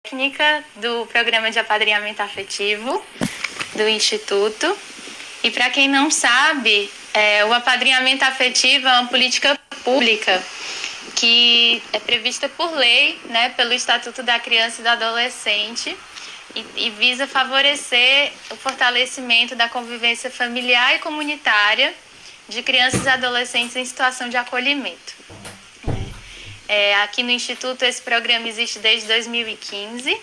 técnica do programa de apadrinhamento afetivo do Instituto. E para quem não sabe, o apadrinhamento afetivo é uma política pública que é prevista por lei, né, pelo Estatuto da Criança e do Adolescente e visa favorecer o fortalecimento da convivência familiar e comunitária de crianças e adolescentes em situação de acolhimento. Aqui no Instituto esse programa existe desde 2015.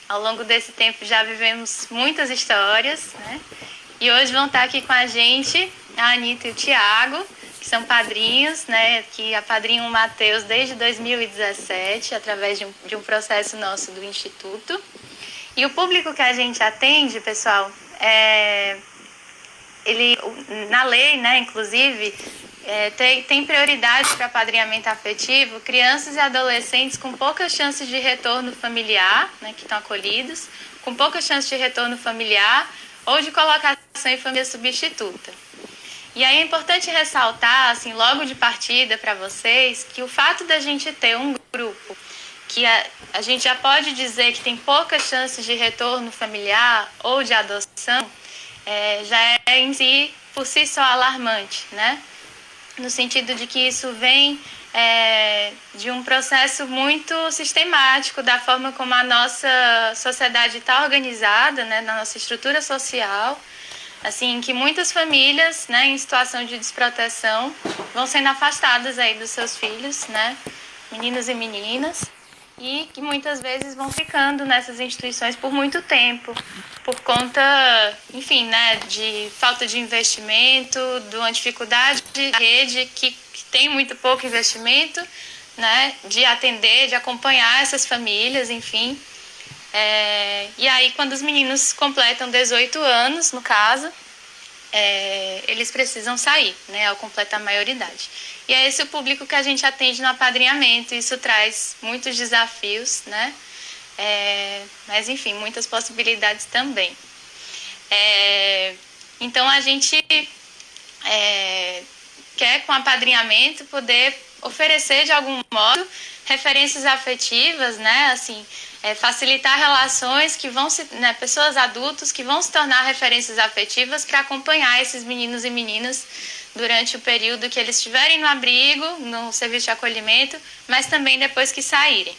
Ao longo desse tempo já vivemos muitas histórias, né? E hoje vão estar aqui com a gente a Anitta e o Tiago, que são padrinhos, né? Que apadrinham o Matheus desde 2017, através de um processo nosso do Instituto. E o público que a gente atende, pessoal, na lei, né, inclusive, tem prioridade para apadrinhamento afetivo crianças e adolescentes com poucas chances de retorno familiar, né, que estão acolhidos, com poucas chances de retorno familiar ou de colocação em família substituta. E aí é importante ressaltar, assim, logo de partida para vocês, que o fato da gente ter um grupo que a gente já pode dizer que tem poucas chances de retorno familiar ou de adoção, já é em si, por si só, alarmante, né? No sentido de que isso vem de um processo muito sistemático da forma como a nossa sociedade está organizada, né, na nossa estrutura social, assim, que muitas famílias, né, em situação de desproteção vão sendo afastadas aí dos seus filhos, né, meninos e meninas, e que muitas vezes vão ficando nessas instituições por muito tempo, por conta, enfim, né, de falta de investimento, de uma dificuldade de rede que tem muito pouco investimento, né, de atender, de acompanhar essas famílias, enfim. E aí, quando os meninos completam 18 anos, no caso, eles precisam sair, né, ao completar a maioridade. E é esse o público que a gente atende no apadrinhamento. Isso traz muitos desafios, né? Mas, enfim, muitas possibilidades também. Então, a gente quer, com o apadrinhamento, poder oferecer, de algum modo, referências afetivas, né? Assim, facilitar relações que vão se, né, pessoas adultas que vão se tornar referências afetivas para acompanhar esses meninos e meninas durante o período que eles estiverem no abrigo, no serviço de acolhimento, mas também depois que saírem.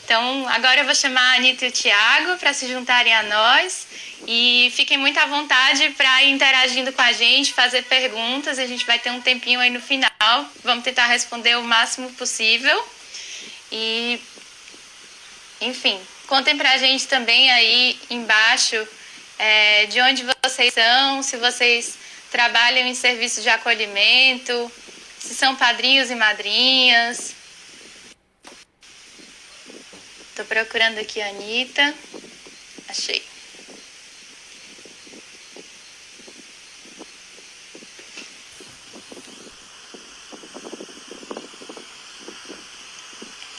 Então, agora eu vou chamar a Anitta e o Tiago para se juntarem a nós e fiquem muito à vontade para ir interagindo com a gente, fazer perguntas. A gente vai ter um tempinho aí no final, vamos tentar responder o máximo possível. E, enfim, contem pra gente também aí embaixo de onde vocês são, se vocês trabalham em serviços de acolhimento, se são padrinhos e madrinhas. Tô procurando aqui a Anitta. Achei.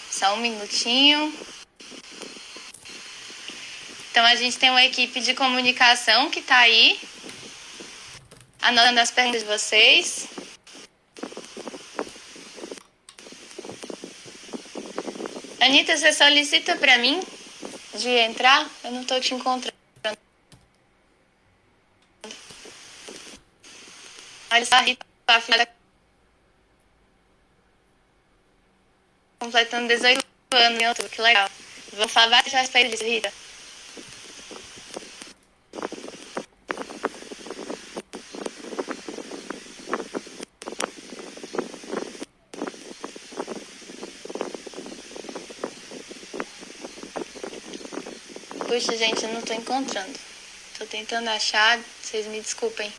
Só um minutinho. Então, a gente tem uma equipe de comunicação que está aí, anotando as perguntas de vocês. Anitta, você solicita para mim de entrar? Eu não estou te encontrando. Olha só, a Rita, a filha completando 18 anos em outubro, que legal. Vou falar várias a respeito disso, Rita. Puxa, gente, eu não tô encontrando. Tô tentando achar, vocês me desculpem.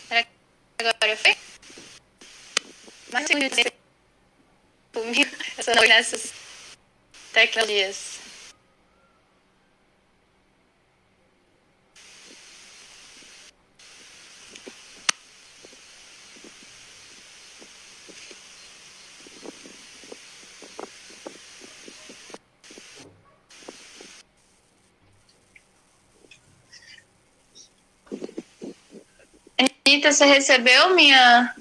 Será que agora foi? Mas eu sou nessas tecnologias. Anitta, você recebeu minha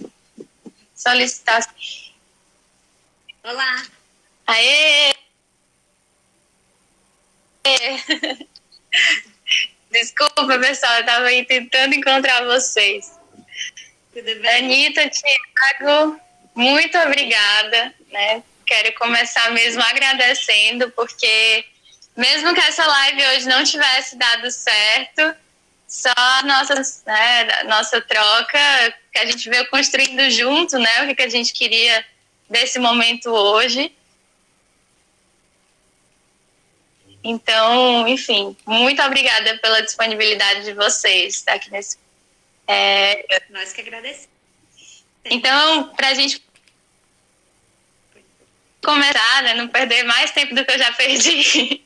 solicitação? Olá! Aê! Desculpa, pessoal, eu estava aí tentando encontrar vocês. Tudo bem? Anitta, Thiago, muito obrigada, né? Quero começar mesmo agradecendo, porque mesmo que essa live hoje não tivesse dado certo, só a nossa troca que a gente veio construindo junto, né? O que a gente queria desse momento hoje. Então, enfim, muito obrigada pela disponibilidade de vocês estar aqui nesse. Nós que agradecemos. Então, para a gente começar, né, não perder mais tempo do que eu já perdi,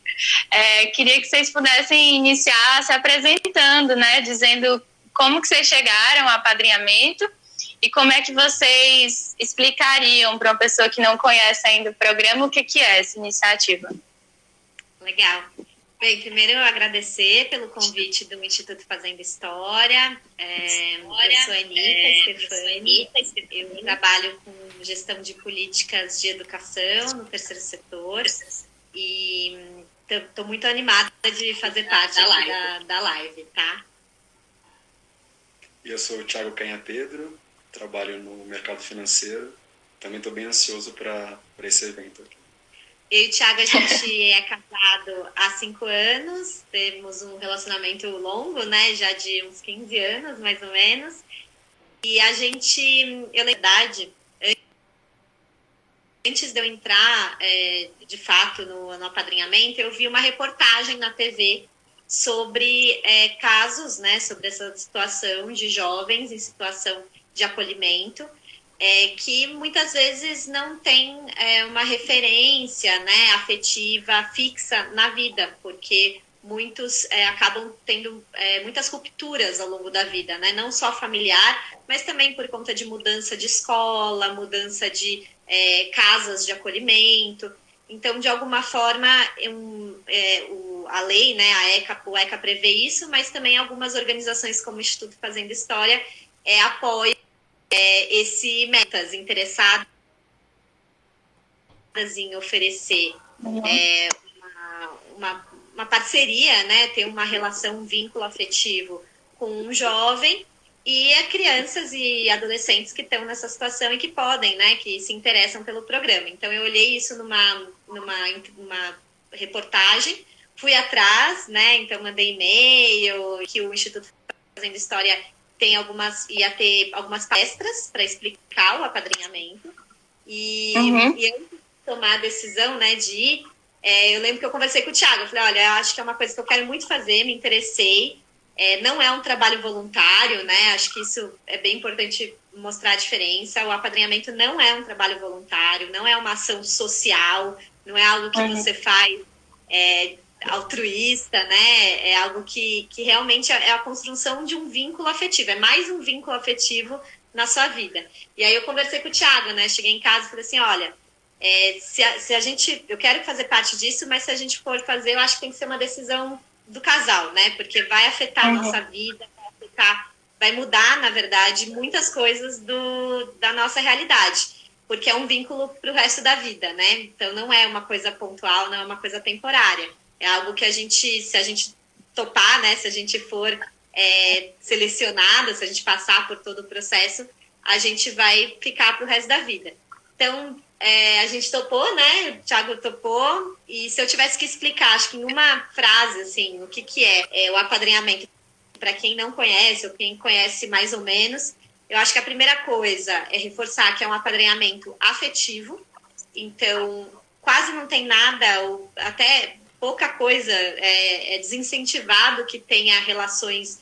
queria que vocês pudessem iniciar se apresentando, né, dizendo como que vocês chegaram ao apadrinhamento e como é que vocês explicariam para uma pessoa que não conhece ainda o programa o que é essa iniciativa. Legal. Bem, primeiro eu agradecer pelo convite do Instituto Fazendo História. Eu sou a Anitta Stefani, eu trabalho com gestão de políticas de educação no terceiro setor e estou muito animada de fazer parte da live, tá? Eu sou o Thiago Canha Pedro, trabalho no mercado financeiro, também estou bem ansioso para esse evento aqui. Eu e o Thiago, a gente é casado há 5 anos, temos um relacionamento longo, né, já de uns 15 anos, mais ou menos. E a gente, na verdade, antes de eu entrar, de fato, no apadrinhamento, eu vi uma reportagem na TV sobre casos, né, sobre essa situação de jovens em situação de acolhimento, que muitas vezes não tem uma referência, né, afetiva fixa na vida, porque muitos acabam tendo muitas rupturas ao longo da vida, né, não só familiar, mas também por conta de mudança de escola, mudança de casas de acolhimento. Então, de alguma forma, a lei, né, o ECA prevê isso, mas também algumas organizações como o Instituto Fazendo História apoiam esse metas interessadas em oferecer uma parceria, né, ter uma relação, um vínculo afetivo com um jovem e a crianças e adolescentes que estão nessa situação e que podem, né, que se interessam pelo programa. Então eu olhei isso numa reportagem, fui atrás, né, então mandei e-mail, que o Instituto Fazendo História ia ter algumas palestras para explicar o apadrinhamento. E antes de tomar a decisão, né, de ir, eu lembro que eu conversei com o Thiago, eu falei, olha, acho que é uma coisa que eu quero muito fazer, me interessei, não é um trabalho voluntário, né, acho que isso é bem importante mostrar a diferença, o apadrinhamento não é um trabalho voluntário, não é uma ação social, não é algo que você faz altruísta, né? É algo que realmente é a construção de um vínculo afetivo, é mais um vínculo afetivo na sua vida. E aí eu conversei com o Thiago, né? Cheguei em casa e falei assim, olha, se a gente, eu quero fazer parte disso, mas se a gente for fazer, eu acho que tem que ser uma decisão do casal, né? Porque vai afetar a nossa vida, vai mudar, na verdade, muitas coisas da nossa realidade. Porque é um vínculo para o resto da vida, né? Então não é uma coisa pontual, não é uma coisa temporária. É algo que se a gente topar, né? Se a gente for selecionada, se a gente passar por todo o processo, a gente vai ficar para o resto da vida. Então, a gente topou, né? O Thiago topou. E se eu tivesse que explicar, acho que em uma frase, assim, o que é o apadrinhamento, para quem não conhece, ou quem conhece mais ou menos, eu acho que a primeira coisa é reforçar que é um apadrinhamento afetivo. Então, quase não tem nada, ou até pouca coisa é desincentivado que tenha relações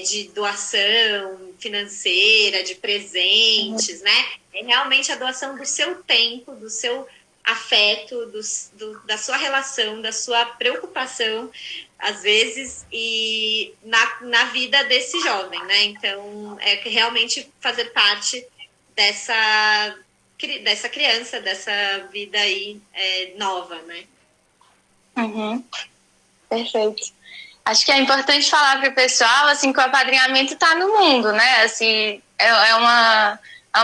de doação financeira, de presentes, né? É realmente a doação do seu tempo, do seu afeto, da sua relação, da sua preocupação, às vezes, e na vida desse jovem, né? Então, realmente fazer parte dessa criança, dessa vida aí nova, né? Perfeito. Acho que é importante falar para o pessoal, assim, que o apadrinhamento está no mundo, né? Assim, é uma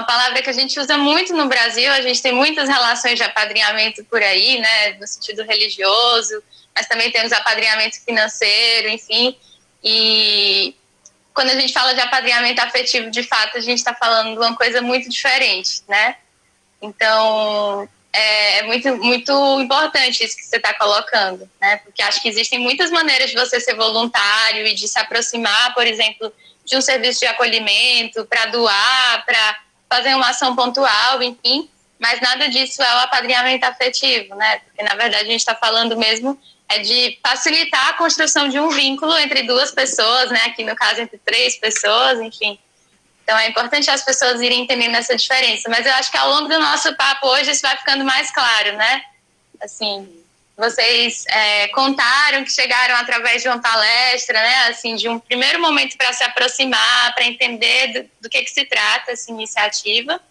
palavra que a gente usa muito no Brasil, a gente tem muitas relações de apadrinhamento por aí, né? No sentido religioso, mas também temos apadrinhamento financeiro, enfim. E quando a gente fala de apadrinhamento afetivo, de fato, a gente está falando de uma coisa muito diferente, né? Então, é muito, muito importante isso que você está colocando, né? Porque acho que existem muitas maneiras de você ser voluntário e de se aproximar, por exemplo, de um serviço de acolhimento, para doar, para fazer uma ação pontual, enfim, mas nada disso é o apadrinhamento afetivo, né? Porque, na verdade, a gente está falando mesmo de facilitar a construção de um vínculo entre duas pessoas, né? Aqui, no caso, entre 3 pessoas, enfim. Então, é importante as pessoas irem entendendo essa diferença. Mas eu acho que ao longo do nosso papo hoje isso vai ficando mais claro, né? Assim, vocês contaram que chegaram através de uma palestra, né? Assim, de um primeiro momento para se aproximar, para entender do que se trata essa iniciativa.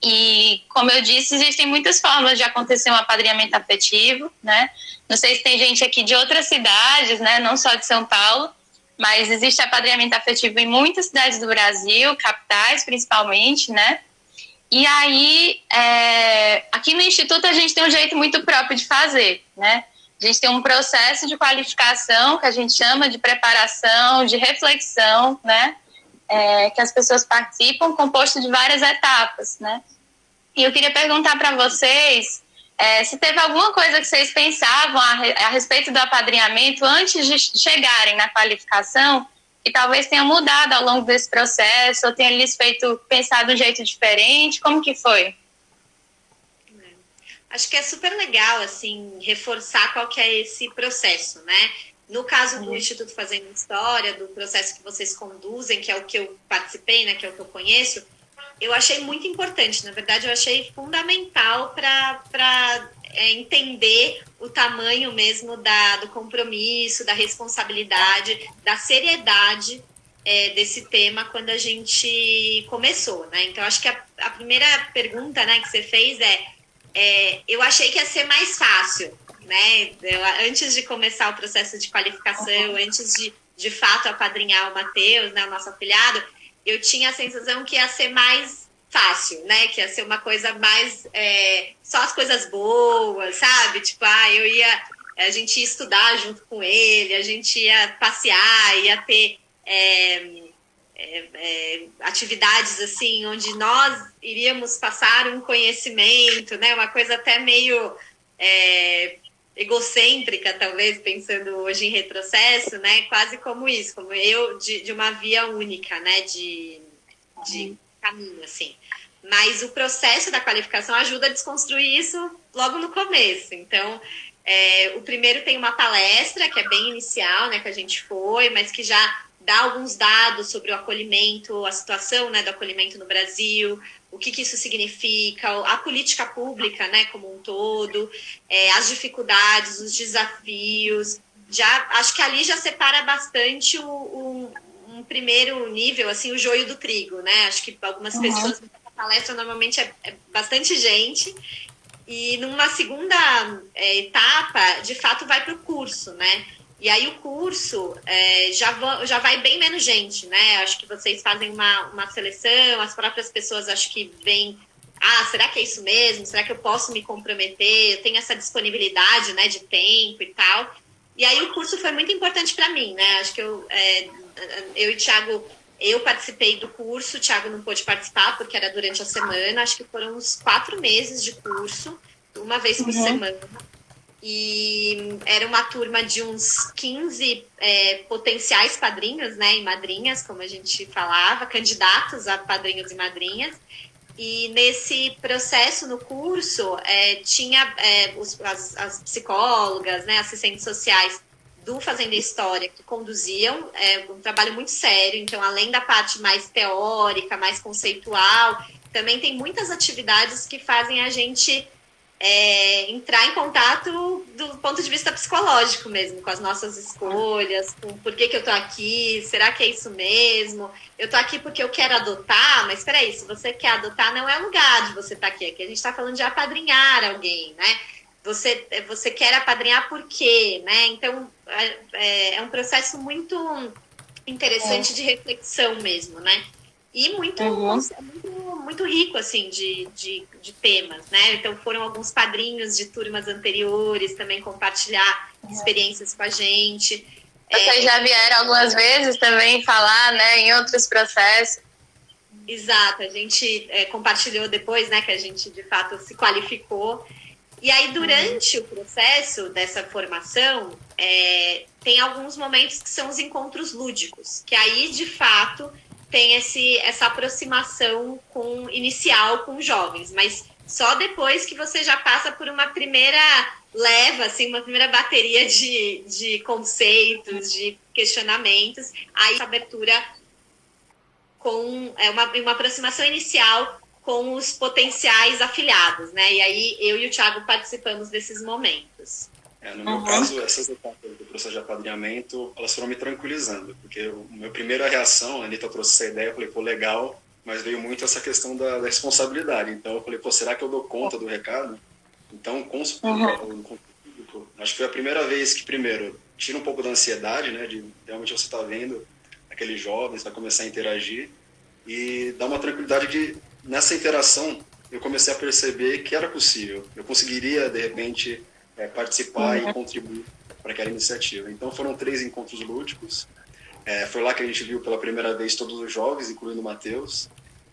E, como eu disse, existem muitas formas de acontecer um apadrinhamento afetivo, né? Não sei se tem gente aqui de outras cidades, né? Não só de São Paulo, mas existe apadrinhamento afetivo em muitas cidades do Brasil, capitais principalmente, né? E aí, aqui no Instituto a gente tem um jeito muito próprio de fazer, né? A gente tem um processo de qualificação que a gente chama de preparação, de reflexão, né? Que as pessoas participam, composto de várias etapas, né? E eu queria perguntar para vocês se teve alguma coisa que vocês pensavam a respeito do apadrinhamento antes de chegarem na qualificação que talvez tenha mudado ao longo desse processo ou tenha lhes feito pensar de um jeito diferente. Como que foi? Acho que é super legal, assim, reforçar qual que é esse processo, né? No caso do Instituto Fazendo História, do processo que vocês conduzem, que é o que eu participei, né, que é o que eu conheço, eu achei muito importante. Na verdade, eu achei fundamental para entender o tamanho mesmo do compromisso, da responsabilidade, da seriedade desse tema quando a gente começou, né? Então, acho que a primeira pergunta, né, que você fez eu achei que ia ser mais fácil, né? Antes de começar o processo de qualificação, antes de fato apadrinhar o Matheus, né, o nosso afilhado, eu tinha a sensação que ia ser mais fácil, né? Que ia ser uma coisa mais só as coisas boas, sabe? Tipo, a gente ia estudar junto com ele, a gente ia passear, ia ter atividades assim, onde nós iríamos passar um conhecimento, né? Uma coisa até meio egocêntrica, talvez, pensando hoje em retrocesso, né? Quase como isso, como eu de uma via única, né? De caminho, assim. Mas o processo da qualificação ajuda a desconstruir isso logo no começo. Então, o primeiro tem uma palestra, que é bem inicial, né? Que a gente foi, mas que já dá alguns dados sobre o acolhimento, a situação, né, do acolhimento no Brasil, o que isso significa, a política pública, né, como um todo, as dificuldades, os desafios. Acho que ali já separa bastante um primeiro nível, assim, o joio do trigo, né? Acho que algumas pessoas na palestra normalmente é bastante gente, e numa segunda etapa, de fato, vai para o curso, né? E aí o curso já vai bem menos gente, né? Acho que vocês fazem uma seleção, as próprias pessoas acho que veem, será que é isso mesmo? Será que eu posso me comprometer? Eu tenho essa disponibilidade, né, de tempo e tal. E aí o curso foi muito importante para mim, né? Acho que eu e o Thiago, eu participei do curso, o Thiago não pôde participar porque era durante a semana, acho que foram uns 4 meses de curso, uma vez por semana. E era uma turma de uns 15 potenciais padrinhos, né, e madrinhas, como a gente falava, candidatos a padrinhos e madrinhas. E nesse processo, no curso, tinha as psicólogas, né, assistentes sociais do Fazenda História que conduziam um trabalho muito sério. Então, além da parte mais teórica, mais conceitual, também tem muitas atividades que fazem a gente entrar em contato do ponto de vista psicológico mesmo, com as nossas escolhas, com por que eu tô aqui, será que é isso mesmo? Eu tô aqui porque eu quero adotar, mas peraí, se você quer adotar, não é lugar de você estar aqui. Aqui a gente está falando de apadrinhar alguém, né? você quer apadrinhar por quê, né? Então, é um processo muito interessante de reflexão mesmo, né? E muito, muito rico, assim, de temas, né? Então, foram alguns padrinhos de turmas anteriores também compartilhar experiências com a gente. Vocês já vieram algumas vezes também falar, né, em outros processos. Exato, a gente compartilhou depois, né, que a gente, de fato, se qualificou. E aí, durante o processo dessa formação, tem alguns momentos que são os encontros lúdicos, que aí, de fato, tem essa aproximação inicial com jovens, mas só depois que você já passa por uma primeira leva, assim, uma primeira bateria de conceitos, de questionamentos, aí essa abertura com uma aproximação inicial com os potenciais afiliados, né? E aí eu e o Thiago participamos desses momentos. No meu caso, essas etapas do processo de apadrinhamento, elas foram me tranquilizando, porque a minha primeira reação, a Anitta trouxe essa ideia, eu falei, pô, legal, mas veio muito essa questão da responsabilidade. Então eu falei, pô, será que eu dou conta do recado? Então, acho que foi a primeira vez que, primeiro, tira um pouco da ansiedade, né, de realmente você estar vendo aqueles jovens, vai começar a interagir, e dá uma tranquilidade de, nessa interação, eu comecei a perceber que era possível. Eu conseguiria, de repente, participar e contribuir para aquela iniciativa. Então, foram 3 encontros lúdicos. Foi lá que a gente viu pela primeira vez todos os jovens, incluindo o Matheus.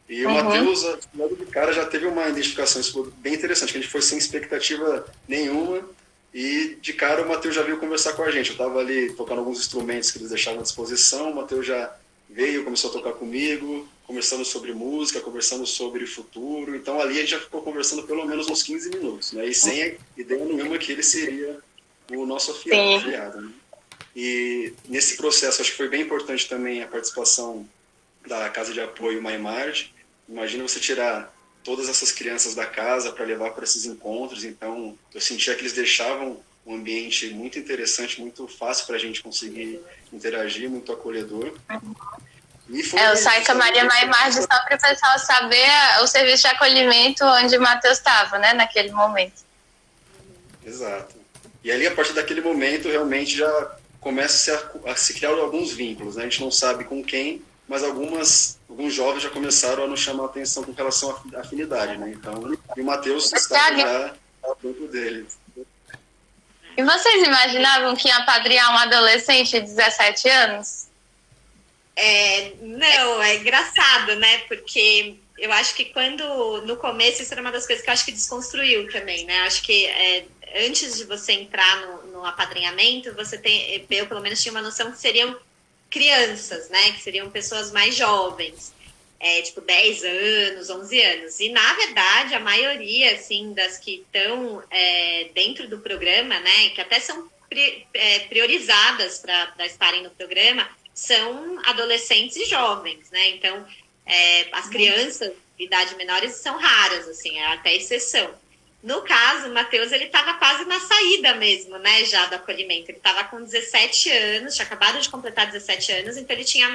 E o Matheus, logo de cara, já teve uma identificação, isso foi bem interessante, que a gente foi sem expectativa nenhuma. E, de cara, o Matheus já veio conversar com a gente. Eu estava ali tocando alguns instrumentos que eles deixavam à disposição, o Matheus já veio, começou a tocar comigo, conversando sobre música, conversando sobre futuro. Então, ali a gente já ficou conversando pelo menos uns 15 minutos, né? E sem ideia nenhuma que ele seria o nosso afiliado, né? E nesse processo, acho que foi bem importante também a participação da Casa de Apoio Maimard. Imagina você tirar todas essas crianças da casa para levar para esses encontros. Então, eu sentia que eles deixavam um ambiente muito interessante, muito fácil para a gente conseguir interagir, muito acolhedor. E o site Maria Maimard, só para o pessoal saber o serviço de acolhimento onde o Matheus estava, né, naquele momento. Exato. E ali, a partir daquele momento, realmente já começa a se criar alguns vínculos, né? A gente não sabe com quem, mas alguns jovens já começaram a nos chamar a atenção com relação à afinidade, né? Então, e o Matheus estava já dentro dele. E vocês imaginavam que ia apadrinhar um adolescente de 17 anos? Não, é engraçado, né? Porque eu acho que no começo, isso era uma das coisas que eu acho que desconstruiu também, né? Acho que antes de você entrar no apadrinhamento, eu pelo menos tinha uma noção que seriam crianças, né? Que seriam pessoas mais jovens, tipo 10 anos, 11 anos. E, na verdade, a maioria, assim, das que estão dentro do programa, né? Que até são priorizadas para estarem no programa, são adolescentes e jovens, né? Então, as crianças de idade menores são raras, assim, é até exceção. No caso, o Matheus, ele estava quase na saída mesmo, né, já do acolhimento. Ele estava com 17 anos, tinha acabado de completar 17 anos, então ele tinha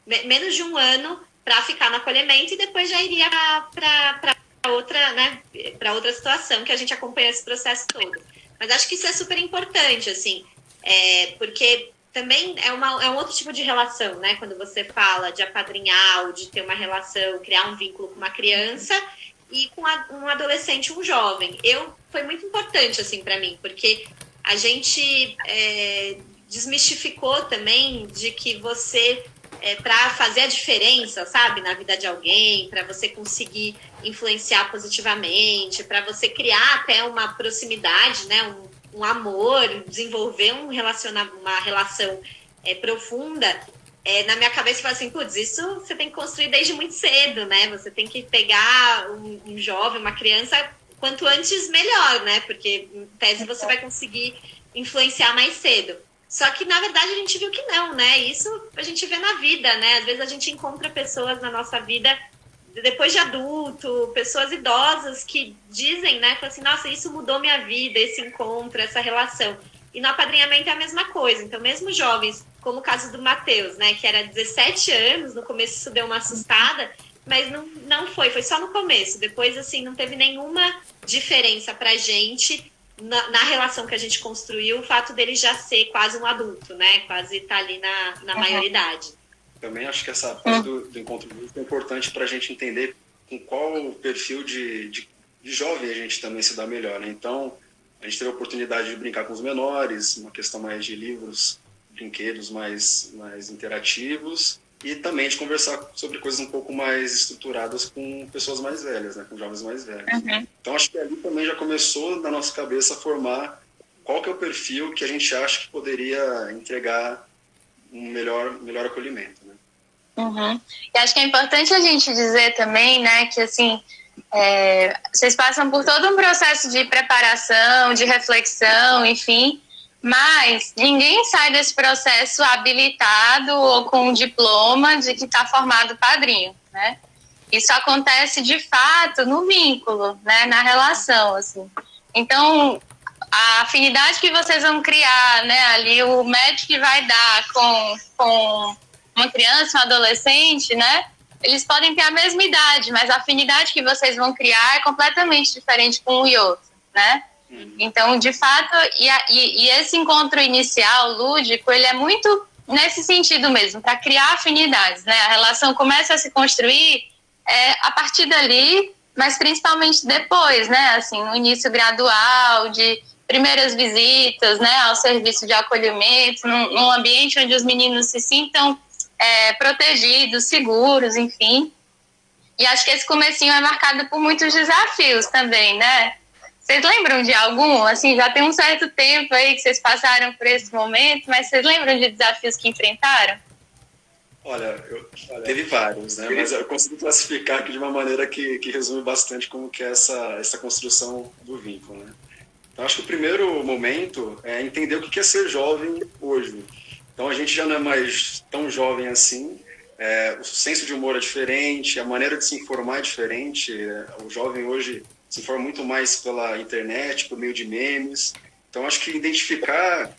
menos de um ano para ficar no acolhimento e depois já iria para outra, né, para outra situação, que a gente acompanha esse processo todo. Mas acho que isso é super importante, assim, porque também é um outro tipo de relação, né? Quando você fala de apadrinhar ou de ter uma relação, criar um vínculo com uma criança e com um adolescente, um jovem. Foi muito importante, assim, para mim, porque a gente desmistificou também de que você, para fazer a diferença, sabe, na vida de alguém, para você conseguir influenciar positivamente, para você criar até uma proximidade, né, um amor, desenvolver uma relação profunda, na minha cabeça eu falo assim, putz, isso você tem que construir desde muito cedo, né? Você tem que pegar um jovem, uma criança, quanto antes melhor, né? Porque, em tese, você vai conseguir influenciar mais cedo. Só que, na verdade, a gente viu que não, né? Isso a gente vê na vida, né? Às vezes a gente encontra pessoas na nossa vida, depois de adulto, pessoas idosas que dizem, né? Falam assim, nossa, isso mudou minha vida, esse encontro, essa relação. E no apadrinhamento é a mesma coisa. Então, mesmo jovens, como o caso do Matheus, né? Que era 17 anos, no começo isso deu uma assustada, mas não foi só no começo. Depois, assim, não teve nenhuma diferença pra gente na relação que a gente construiu, o fato dele já ser quase um adulto, né? Quase estar ali na maioridade. Também acho que essa parte do encontro é importante para a gente entender com qual perfil de jovem a gente também se dá melhor, né? Então, a gente teve a oportunidade de brincar com os menores, uma questão mais de livros, brinquedos mais interativos, e também de conversar sobre coisas um pouco mais estruturadas com pessoas mais velhas, né? Com jovens mais velhos. Então, acho que ali também já começou na nossa cabeça a formar qual que é o perfil que a gente acha que poderia entregar um melhor acolhimento, né? E acho que é importante a gente dizer também, né, que assim, vocês passam por todo um processo de preparação, de reflexão, enfim, mas ninguém sai desse processo habilitado ou com um diploma de que está formado padrinho, né? Isso acontece de fato no vínculo, né, na relação, assim. Então, a afinidade que vocês vão criar, né, ali o match que vai dar com uma criança, um adolescente, né, eles podem ter a mesma idade, mas a afinidade que vocês vão criar é completamente diferente com um e outro, né? Então, de fato, e esse encontro inicial, lúdico, ele é muito nesse sentido mesmo, para criar afinidades, né? A relação começa a se construir a partir dali, mas principalmente depois, né? Assim, no início gradual, de primeiras visitas, né, ao serviço de acolhimento, num ambiente onde os meninos se sintam protegidos, seguros, enfim. E acho que esse comecinho é marcado por muitos desafios também, né? Vocês lembram de algum? Assim, já tem um certo tempo aí que vocês passaram por esse momento, mas vocês lembram de desafios que enfrentaram? Olha, teve vários, né? Mas eu consigo classificar aqui de uma maneira que resume bastante como que é essa construção do vínculo, né? Então, acho que o primeiro momento é entender o que é ser jovem hoje. Então, a gente já não é mais tão jovem assim, o senso de humor é diferente, a maneira de se informar é diferente. O jovem hoje se informa muito mais pela internet, por meio de memes. Então, acho que identificar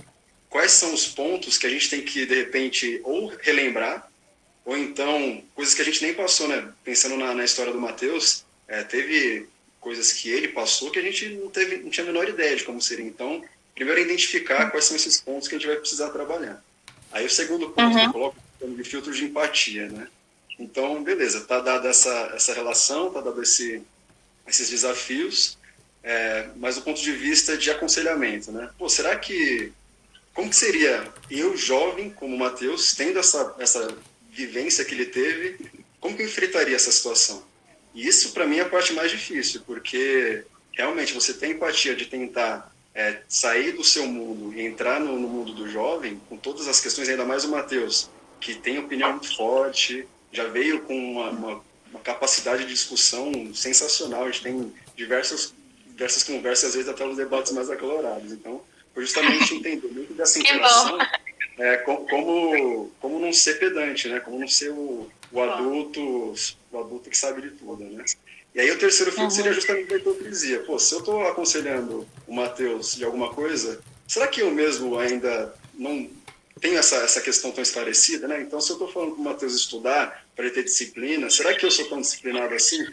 quais são os pontos que a gente tem que, de repente, ou relembrar, ou então, coisas que a gente nem passou, né? Pensando na história do Matheus, teve coisas que ele passou que a gente não tinha a menor ideia de como seria. Então, primeiro é identificar quais são esses pontos que a gente vai precisar trabalhar. Aí o segundo ponto que eu coloco é o filtro de empatia, né? Então, beleza, tá dada essa relação, tá dado esses desafios, mas do ponto de vista de aconselhamento, né? Pô, será que... Como que seria eu, jovem, como o Matheus, tendo essa vivência que ele teve, como que eu enfrentaria essa situação? E isso, para mim, é a parte mais difícil, porque realmente você tem empatia de tentar sair do seu mundo e entrar no mundo do jovem, com todas as questões, ainda mais o Matheus, que tem opinião muito forte, já veio com uma capacidade de discussão sensacional, a gente tem diversas conversas, às vezes até os debates mais acalorados. Então, foi justamente entender muito dessa interação, como não ser pedante, né? Como não ser o adulto que sabe de tudo, né? E aí o terceiro filtro seria justamente a hipocrisia. Pô, se eu estou aconselhando o Matheus de alguma coisa, será que eu mesmo ainda não tenho essa questão tão esclarecida, né? Então, se eu estou falando para o Matheus estudar, para ele ter disciplina, será que eu sou tão disciplinado assim?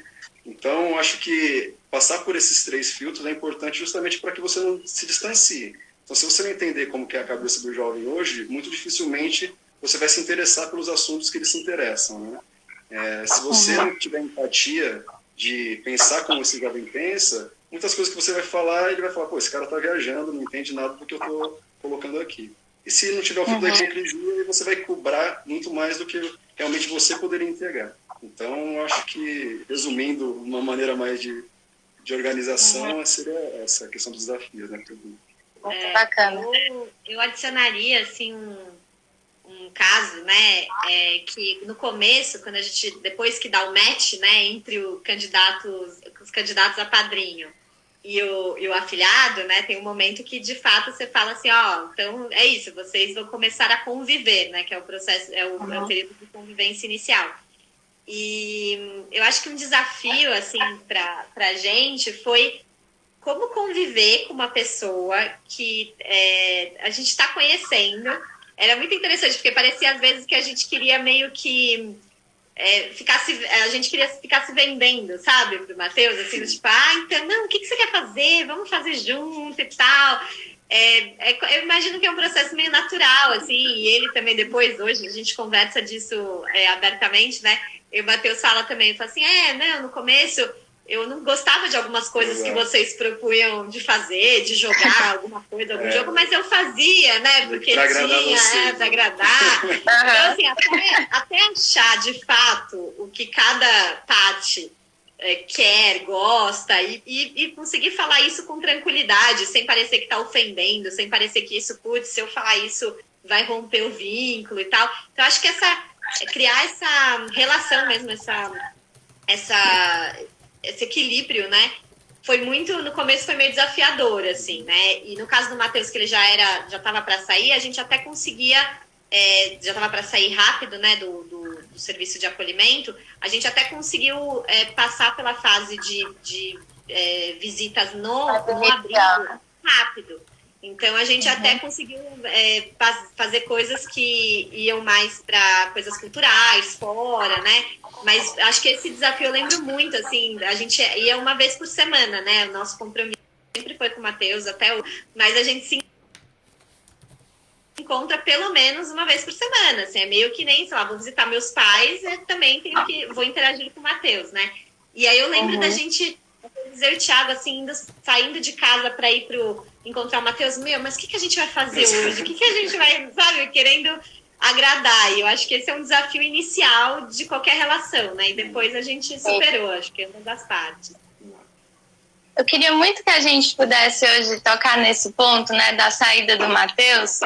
Então, acho que passar por esses 3 filtros é importante justamente para que você não se distancie. Então, se você não entender como que é a cabeça do jovem hoje, muito dificilmente você vai se interessar pelos assuntos que eles se interessam, né? Se você não tiver empatia de pensar como esse jovem pensa, muitas coisas que você vai falar, ele vai falar, pô, esse cara está viajando, não entende nada do que eu estou colocando aqui. E se não tiver o filtro da hipocrisia, você vai cobrar muito mais do que realmente você poderia entregar. Então, acho que, resumindo, uma maneira mais de organização seria essa questão dos desafios, né? Bacana. Eu adicionaria, assim, um caso, né, que no começo, quando a gente, depois que dá o match, né, entre os candidatos a padrinho e o afilhado, né, tem um momento que, de fato, você fala assim, então é isso, vocês vão começar a conviver, né, que é o processo, é o período de convivência inicial. E eu acho que um desafio, assim, pra gente foi como conviver com uma pessoa que a gente está conhecendo. Era muito interessante, porque parecia às vezes que a gente queria meio que a gente queria ficar se vendendo, sabe, pro Matheus, assim, tipo, então, não, o que você quer fazer? Vamos fazer junto e tal. Eu imagino que é um processo meio natural, assim, e ele também depois, hoje, a gente conversa disso abertamente, né? E o Matheus fala também, fala assim, não, no começo eu não gostava de algumas coisas que vocês propunham de fazer, de jogar alguma coisa, algum jogo, mas eu fazia, né? Porque pra tinha, pra agradar. Então, assim, até achar de fato o que cada parte quer, gosta, e conseguir falar isso com tranquilidade, sem parecer que tá ofendendo, sem parecer que isso, putz, se eu falar isso, vai romper o vínculo e tal. Então, acho que criar essa relação mesmo, esse equilíbrio, né? No começo foi meio desafiador, assim, né? E no caso do Matheus, que ele já estava para sair, a gente até conseguia, já estava para sair rápido, né, do serviço de acolhimento, a gente até conseguiu passar pela fase de visitas no abrigo rápido. Então, a gente até conseguiu fazer coisas que iam mais para coisas culturais, fora, né? Mas acho que esse desafio eu lembro muito, assim, a gente ia uma vez por semana, né? O nosso compromisso sempre foi com o Matheus, mas a gente se encontra pelo menos uma vez por semana, assim, é meio que nem, sei lá, vou visitar meus pais e também vou interagir com o Matheus, né? E aí eu lembro da gente, eu e o Thiago, assim, saindo de casa para ir encontrar o Matheus, mas o que a gente vai fazer hoje? O que a gente vai, sabe, querendo agradar? E eu acho que esse é um desafio inicial de qualquer relação, né? E depois a gente superou, acho que é uma das partes. Eu queria muito que a gente pudesse hoje tocar nesse ponto, né, da saída do Matheus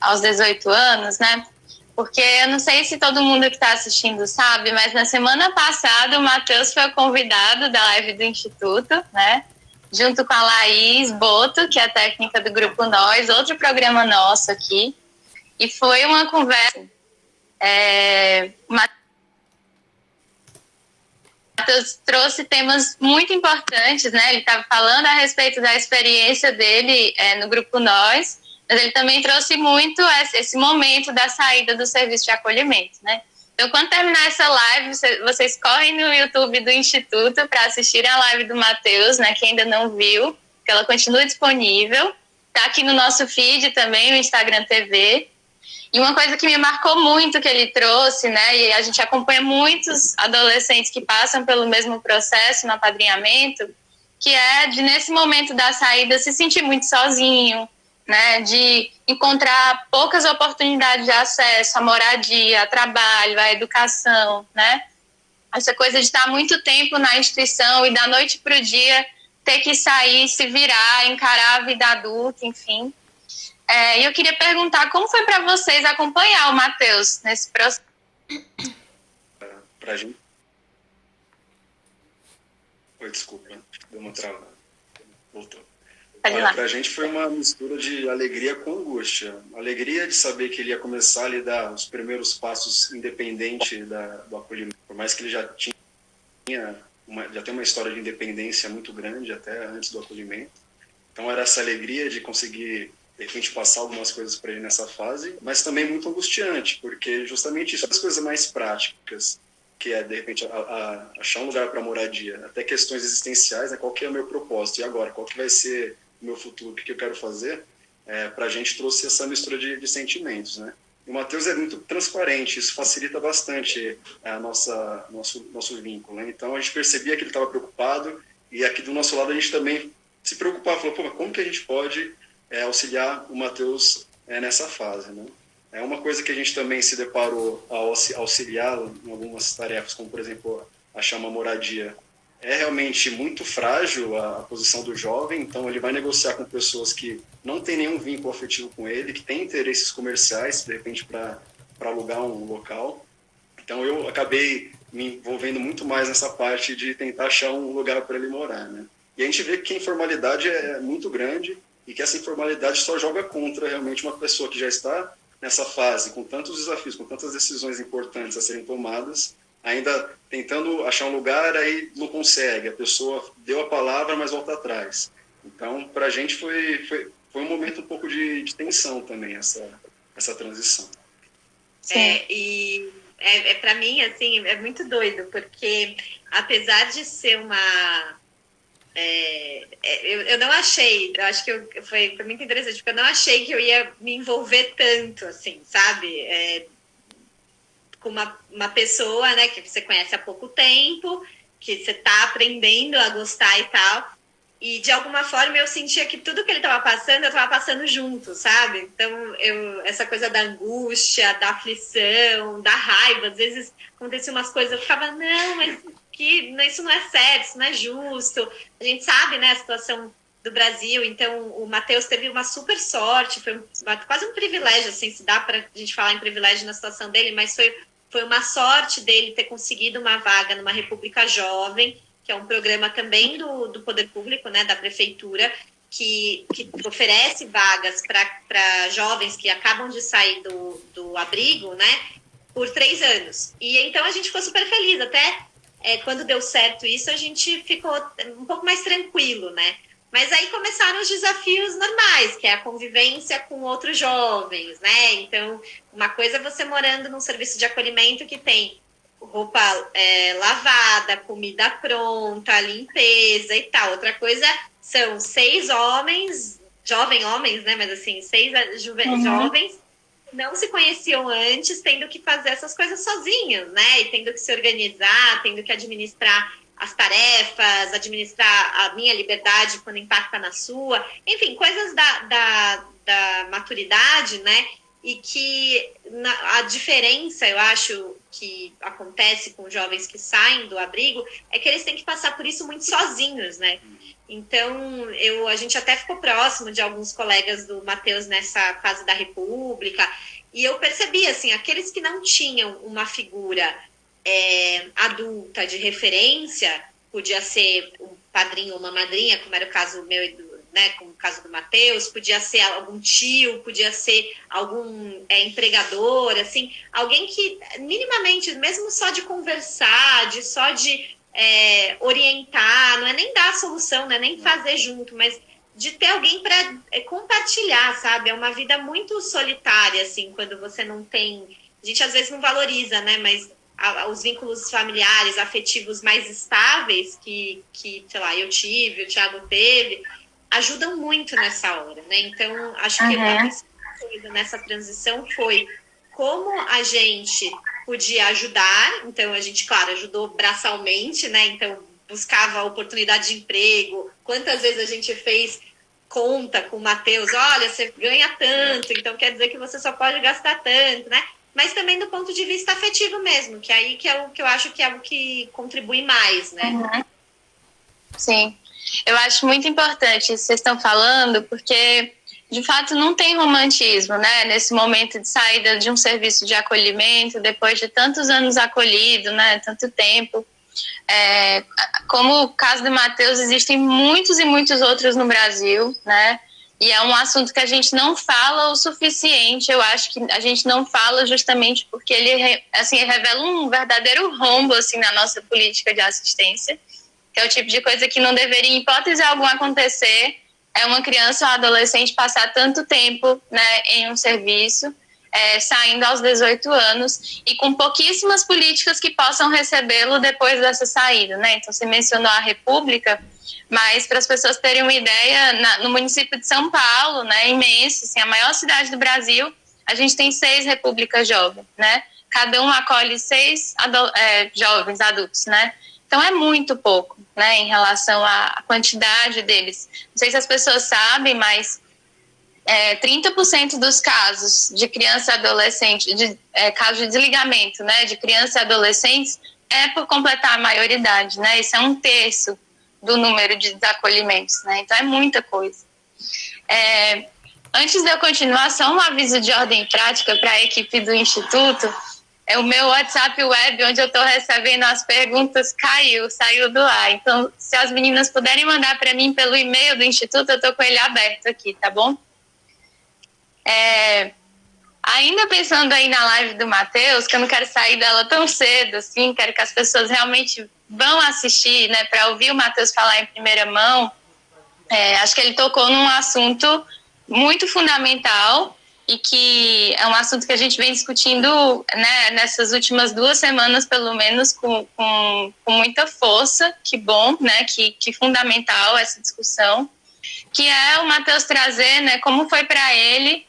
aos 18 anos, né? Porque eu não sei se todo mundo que está assistindo sabe, mas na semana passada o Matheus foi o convidado da live do Instituto, né? Junto com a Laís Boto, que é a técnica do Grupo Nós, outro programa nosso aqui. E foi uma conversa. O Matheus trouxe temas muito importantes, né? Ele estava falando a respeito da experiência dele no Grupo Nós, mas ele também trouxe muito esse momento da saída do serviço de acolhimento, né? Então, quando terminar essa live, vocês correm no YouTube do Instituto para assistirem a live do Matheus, né? Quem ainda não viu, que ela continua disponível. Está aqui no nosso feed também, no Instagram TV. E uma coisa que me marcou muito que ele trouxe, né? E a gente acompanha muitos adolescentes que passam pelo mesmo processo no apadrinhamento, que é de, nesse momento da saída, se sentir muito sozinho, né, de encontrar poucas oportunidades de acesso à moradia, a trabalho, à educação, né? Essa coisa de estar muito tempo na instituição e da noite para o dia ter que sair, se virar, encarar a vida adulta, enfim. E eu queria perguntar como foi para vocês acompanhar o Matheus nesse processo? Pra gente... Oi, desculpa, deu uma travada. Voltou. Para a gente foi uma mistura de alegria com angústia. Alegria de saber que ele ia começar a lhe dar os primeiros passos independente do acolhimento. Por mais que ele já tem uma história de independência muito grande até antes do acolhimento. Então era essa alegria de conseguir, de repente, passar algumas coisas para ele nessa fase, mas também muito angustiante, porque justamente isso é das coisas mais práticas, que é, de repente, achar um lugar para moradia, até questões existenciais, né? Qual que é o meu propósito? E agora? Qual que vai ser o meu futuro? O que eu quero fazer? Para a gente trouxe essa mistura de sentimentos, né? E o Matheus é muito transparente, isso facilita bastante nosso vínculo, né? Então, a gente percebia que ele estava preocupado, e aqui do nosso lado a gente também se preocupava, falou, pô, mas como que a gente pode auxiliar o Matheus nessa fase, né? É uma coisa que a gente também se deparou ao auxiliá-lo em algumas tarefas, como, por exemplo, achar uma moradia. É realmente muito frágil a posição do jovem, então ele vai negociar com pessoas que não têm nenhum vínculo afetivo com ele, que têm interesses comerciais, de repente, para alugar um local. Então eu acabei me envolvendo muito mais nessa parte de tentar achar um lugar para ele morar, né? E a gente vê que a informalidade é muito grande e que essa informalidade só joga contra realmente uma pessoa que já está nessa fase, com tantos desafios, com tantas decisões importantes a serem tomadas, ainda tentando achar um lugar, aí não consegue, a pessoa deu a palavra, mas volta atrás. Então, para a gente foi um momento um pouco de tensão também, essa transição. E para mim, assim, é muito doido, porque apesar de ser uma... eu não achei, eu acho que foi muito interessante, porque eu não achei que eu ia me envolver tanto, assim, sabe? Com uma pessoa, né, que você conhece há pouco tempo, que você tá aprendendo a gostar e tal, e de alguma forma eu sentia que tudo que ele estava passando, eu estava passando junto, sabe? Então, essa coisa da angústia, da aflição, da raiva, às vezes aconteciam umas coisas, eu ficava, não, mas isso não é certo, isso não é justo. A gente sabe, né, a situação do Brasil, então o Matheus teve uma super sorte, foi quase um privilégio, assim, se dá para a gente falar em privilégio na situação dele, mas foi uma sorte dele ter conseguido uma vaga numa República Jovem, que é um programa também do Poder Público, né, da Prefeitura, que oferece vagas para jovens que acabam de sair do abrigo, né, por 3 anos. E então a gente ficou super feliz, até quando deu certo isso, a gente ficou um pouco mais tranquilo, né? Mas aí começaram os desafios normais, que é a convivência com outros jovens, né? Então, uma coisa é você morando num serviço de acolhimento que tem roupa lavada, comida pronta, limpeza e tal. Outra coisa são 6 homens, homens, né? Mas assim, 6 jovens não se conheciam antes, tendo que fazer essas coisas sozinhos, né? E tendo que se organizar, tendo que administrar as tarefas, administrar a minha liberdade quando impacta na sua, enfim, coisas da maturidade, né? E que a diferença, eu acho, que acontece com jovens que saem do abrigo é que eles têm que passar por isso muito sozinhos, né? Então, a gente até ficou próximo de alguns colegas do Matheus nessa fase da República, e eu percebi, assim, aqueles que não tinham uma figura adulta de referência, podia ser um padrinho ou uma madrinha, como era o caso meu e né, como o caso do Matheus, podia ser algum tio, podia ser algum empregador, assim, alguém que minimamente, mesmo só de conversar, só de orientar, não é nem dar a solução, não é nem fazer junto, mas de ter alguém para compartilhar, sabe? É uma vida muito solitária, assim, quando você não tem... A gente às vezes não valoriza, né? Mas os vínculos familiares, afetivos mais estáveis que, sei lá, eu tive, o Thiago teve, ajudam muito nessa hora, né? Então, acho que a principal coisa nessa transição foi como a gente podia ajudar. Então, a gente, claro, ajudou braçalmente, né? Então, buscava oportunidade de emprego. Quantas vezes a gente fez conta com o Matheus? Olha, você ganha tanto, então quer dizer que você só pode gastar tanto, né? Mas também do ponto de vista afetivo mesmo, que aí que é o que eu acho que é o que contribui mais, né? Sim. Eu acho muito importante isso que vocês estão falando, porque de fato não tem romantismo, né? Nesse momento de saída de um serviço de acolhimento, depois de tantos anos acolhido, né? Tanto tempo. Como o caso do Matheus, existem muitos e muitos outros no Brasil, né? E é um assunto que a gente não fala o suficiente. Eu acho que a gente não fala justamente porque ele, assim, revela um verdadeiro rombo, assim, na nossa política de assistência, que é o tipo de coisa que não deveria, em hipótese alguma, acontecer. É uma criança ou adolescente passar tanto tempo, né, em um serviço, saindo aos 18 anos, e com pouquíssimas políticas que possam recebê-lo depois dessa saída, né? Então, você mencionou a República, mas para as pessoas terem uma ideia, no município de São Paulo, né, imenso, assim, a maior cidade do Brasil, a gente tem 6 repúblicas jovens, né? Cada um acolhe 6 jovens adultos, né? Então, é muito pouco, né, em relação à quantidade deles. Não sei se as pessoas sabem, mas 30% dos casos de criança e adolescente, casos de desligamento, né, de criança e adolescentes, é por completar a maioridade, né? Isso é 1/3 do número de desacolhimentos, né? Então, é muita coisa. Antes de eu continuar, só um aviso de ordem prática para a equipe do Instituto. O meu WhatsApp web, onde eu estou recebendo as perguntas, saiu do ar. Então, se as meninas puderem mandar para mim pelo e-mail do Instituto, eu estou com ele aberto aqui, tá bom? Ainda pensando aí na live do Matheus, que eu não quero sair dela tão cedo, assim, quero que as pessoas realmente vão assistir, né, para ouvir o Matheus falar em primeira mão. Acho que ele tocou num assunto muito fundamental e que é um assunto que a gente vem discutindo, né, nessas últimas 2 semanas, pelo menos, com muita força. Que bom, né, que fundamental essa discussão, que é o Matheus trazer, né, como foi para ele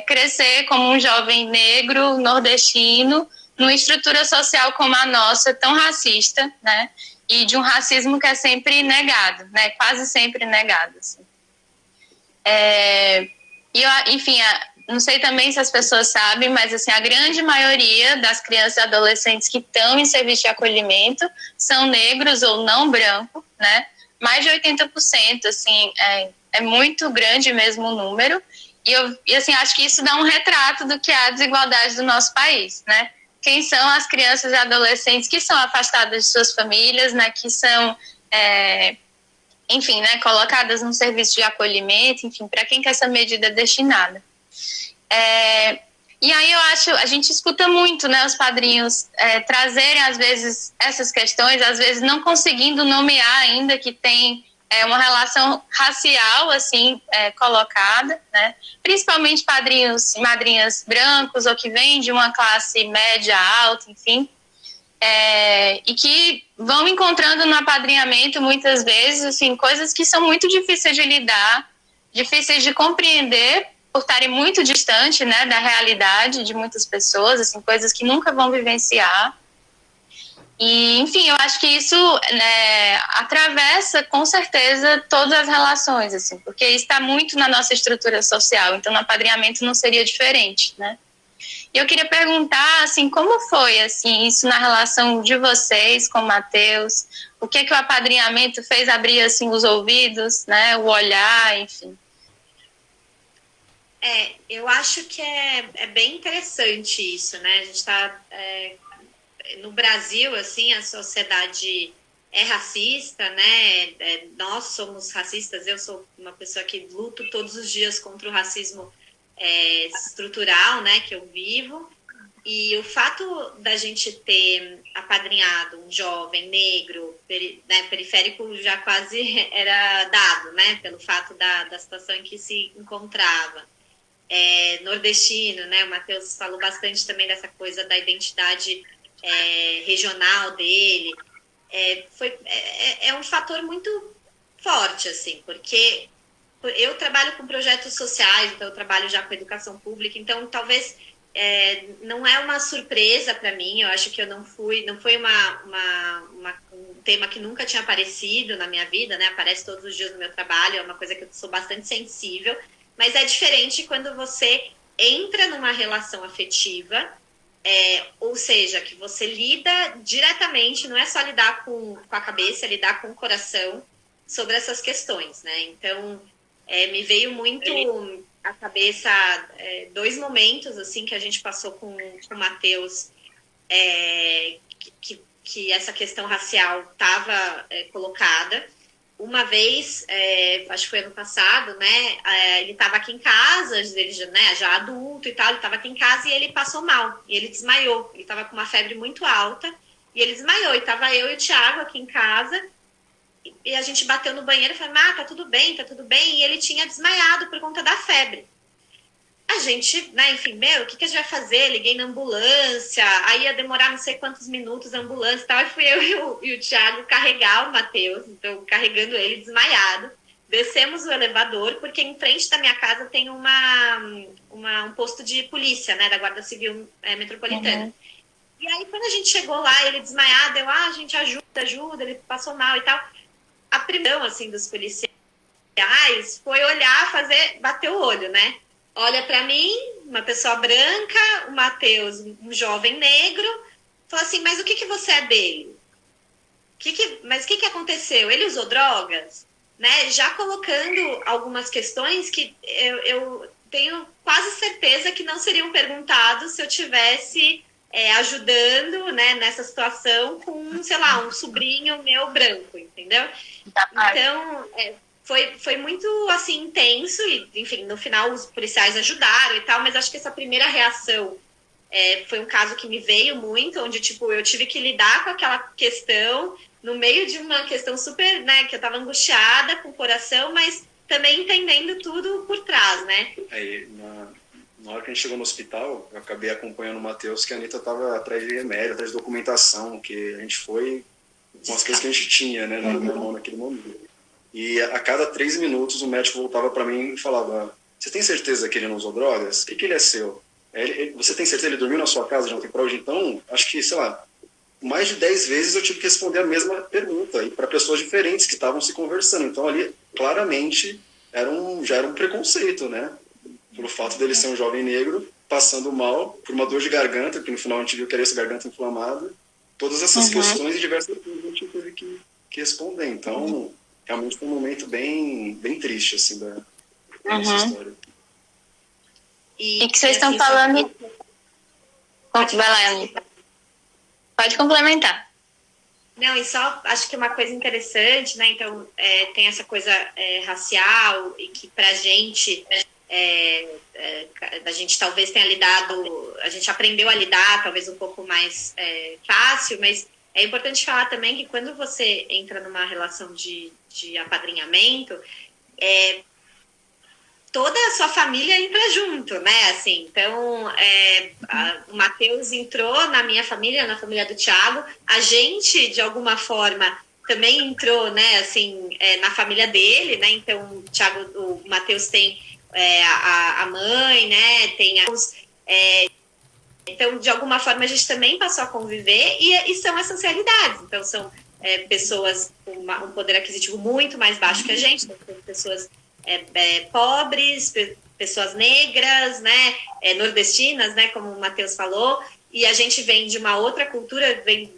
crescer como um jovem negro, nordestino, numa estrutura social como a nossa, tão racista, né, e de um racismo que é sempre negado, né, quase sempre negado, assim. E eu, enfim, não sei também se as pessoas sabem, mas assim, a grande maioria das crianças e adolescentes que estão em serviço de acolhimento são negros ou não brancos, né? Mais de 80%, assim, é muito grande mesmo o número. E assim, acho que isso dá um retrato do que é a desigualdade do nosso país, né? Quem são as crianças e adolescentes que são afastadas de suas famílias, né? Que são... enfim, né, colocadas num serviço de acolhimento, enfim, para quem que essa medida é destinada. E aí eu acho, a gente escuta muito, né, os padrinhos trazerem, às vezes, essas questões, às vezes não conseguindo nomear ainda que tem uma relação racial, assim, colocada, né, principalmente padrinhos e madrinhas brancos ou que vêm de uma classe média alta, enfim, e que vão encontrando no apadrinhamento, muitas vezes, assim, coisas que são muito difíceis de lidar, difíceis de compreender, por estarem muito distante, né, da realidade de muitas pessoas, assim, coisas que nunca vão vivenciar. E, enfim, eu acho que isso, né, atravessa, com certeza, todas as relações, assim, porque isso está muito na nossa estrutura social, então no apadrinhamento não seria diferente, né? E eu queria perguntar, assim, como foi, assim, isso na relação de vocês com o Matheus? O que o apadrinhamento fez abrir, assim, os ouvidos, né, o olhar, enfim? Eu acho que é bem interessante isso, né? A gente está... no Brasil, assim, a sociedade é racista, né? Nós somos racistas, eu sou uma pessoa que luto todos os dias contra o racismo estrutural, né, que eu vivo, e o fato da gente ter apadrinhado um jovem negro, né, periférico já quase era dado, né, pelo fato da situação em que se encontrava, nordestino, né, o Matheus falou bastante também dessa coisa da identidade regional dele, é um fator muito forte, assim, porque eu trabalho com projetos sociais, então eu trabalho já com educação pública, então talvez não é uma surpresa para mim, eu acho que não foi um tema que nunca tinha aparecido na minha vida, né? Aparece todos os dias no meu trabalho, é uma coisa que eu sou bastante sensível, mas é diferente quando você entra numa relação afetiva, ou seja, que você lida diretamente, não é só lidar com a cabeça, é lidar com o coração sobre essas questões, né? Então, me veio muito à cabeça 2 momentos assim que a gente passou com o Matheus, que essa questão racial estava colocada. Uma vez, acho que foi ano passado, né? Ele estava aqui em casa, ele já adulto e tal, ele estava aqui em casa e ele passou mal, e ele desmaiou. Ele estava com uma febre muito alta e ele desmaiou. E estava eu e o Thiago aqui em casa. E a gente bateu no banheiro e falou, tá tudo bem, tá tudo bem. E ele tinha desmaiado por conta da febre. A gente, né, enfim, o que a gente vai fazer? Liguei na ambulância, aí ia demorar não sei quantos minutos a ambulância e tal. E fui eu e o Thiago carregar o Matheus, então carregando ele desmaiado. Descemos o elevador, porque em frente da minha casa tem um posto de polícia, né, da Guarda Civil Metropolitana. Uhum. E aí, quando a gente chegou lá, ele desmaiado, a gente ajuda, ele passou mal e tal. A primeira, assim, dos policiais foi olhar, bater o olho, né? Olha para mim, uma pessoa branca, o Matheus, um jovem negro, falou assim, mas o que você é dele? Mas o que aconteceu? Ele usou drogas? Né? Já colocando algumas questões que eu tenho quase certeza que não seriam perguntados se eu tivesse ajudando, né, nessa situação com, sei lá, um sobrinho meu branco, entendeu? Então, foi muito, assim, intenso e, enfim, no final os policiais ajudaram e tal, mas acho que essa primeira reação foi um caso que me veio muito, onde, tipo, eu tive que lidar com aquela questão no meio de uma questão super, né, que eu tava angustiada com o coração, mas também entendendo tudo por trás, né? Na hora que a gente chegou no hospital, eu acabei acompanhando o Matheus, que a Anitta estava atrás de remédio, atrás de documentação, que a gente foi com as coisas que a gente tinha, né, na mão naquele momento. E a cada 3 minutos o médico voltava para mim e falava: você tem certeza que ele não usou drogas? O que ele é seu? Você tem certeza que ele dormiu na sua casa de ontem para hoje? Então, acho que, sei lá, mais de 10 vezes eu tive que responder a mesma pergunta, e para pessoas diferentes que estavam se conversando. Então, ali, claramente, já era um preconceito, né? Pelo fato dele ser um jovem negro, passando mal, por uma dor de garganta, que no final a gente viu que era essa garganta inflamada. Todas essas questões e diversas coisas a gente teve que responder. Então, realmente foi um momento bem, bem triste, assim, da nossa história. E que vocês estão falando... Vai lá, Anitta. Pode complementar. Não, e só acho que uma coisa interessante, né? Então, tem essa coisa racial, e que pra gente... a gente talvez tenha lidado, a gente aprendeu a lidar talvez um pouco mais fácil, mas é importante falar também que quando você entra numa relação de apadrinhamento, toda a sua família entra junto, né? Assim, então, o Matheus entrou na minha família, na família do Thiago, a gente, de alguma forma, também entrou, né? Assim, na família dele, né? Então, o Matheus tem a mãe, né? Tem então, de alguma forma, a gente também passou a conviver e são essas realidades. Então, são pessoas com um poder aquisitivo muito mais baixo que a gente, então, pessoas pobres, pessoas negras, né? Nordestinas, né? Como o Matheus falou. E a gente vem de uma outra cultura, vem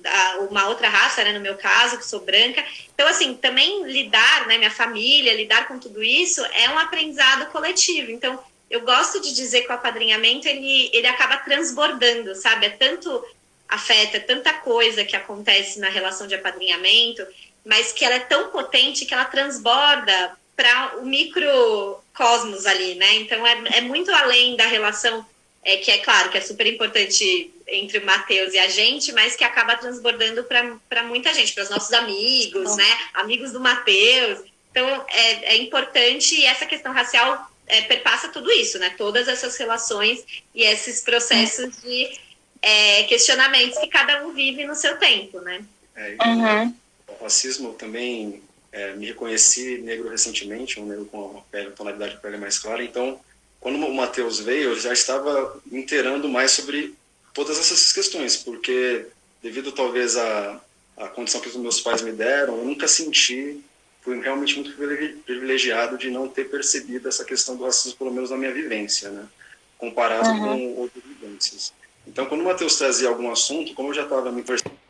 uma outra raça, né? No meu caso, que sou branca. Então, assim, também lidar, né? Minha família, lidar com tudo isso é um aprendizado coletivo. Então, eu gosto de dizer que o apadrinhamento, ele acaba transbordando, sabe? É tanto afeto, é tanta coisa que acontece na relação de apadrinhamento, mas que ela é tão potente que ela transborda para o microcosmos ali, né? Então, é muito além da relação, que é claro que é super importante entre o Matheus e a gente, mas que acaba transbordando para muita gente, para os nossos amigos, né? Amigos do Matheus. Então, é importante, e essa questão racial perpassa tudo isso, né? Todas essas relações e esses processos de questionamentos que cada um vive no seu tempo, né? O racismo também... me reconheci negro recentemente, um negro com uma tonalidade de pele mais clara. Então, quando o Matheus veio, eu já estava me inteirando mais sobre todas essas questões, porque devido talvez à condição que os meus pais me deram, eu nunca fui realmente muito privilegiado de não ter percebido essa questão do racismo, pelo menos na minha vivência, né? Comparado com outras vivências. Então, quando o Matheus trazia algum assunto, como eu já estava me percebendo,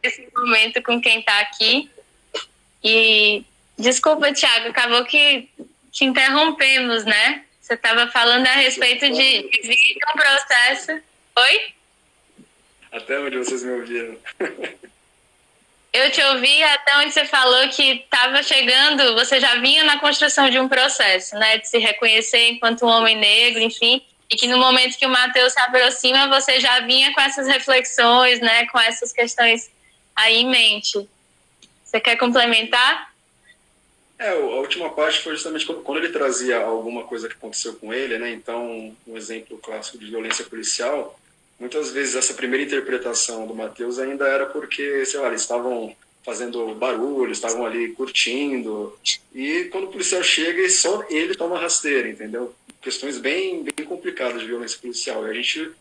esse momento com quem está aqui. E desculpa, Thiago, acabou que te interrompemos, né? Você estava falando a respeito de vir um processo. Oi? Até onde vocês me ouviram? Eu te ouvi até onde você falou que estava chegando, você já vinha na construção de um processo, né? De se reconhecer enquanto um homem negro, enfim. E que no momento que o Matheus se aproxima, você já vinha com essas reflexões, né, com essas questões aí em mente. Você quer complementar? A última parte foi justamente quando ele trazia alguma coisa que aconteceu com ele, né? Então, um exemplo clássico de violência policial, muitas vezes essa primeira interpretação do Matheus ainda era porque, sei lá, eles estavam fazendo barulho, estavam ali curtindo, e quando o policial chega, só ele toma rasteira, entendeu? Questões bem complicadas de violência policial. E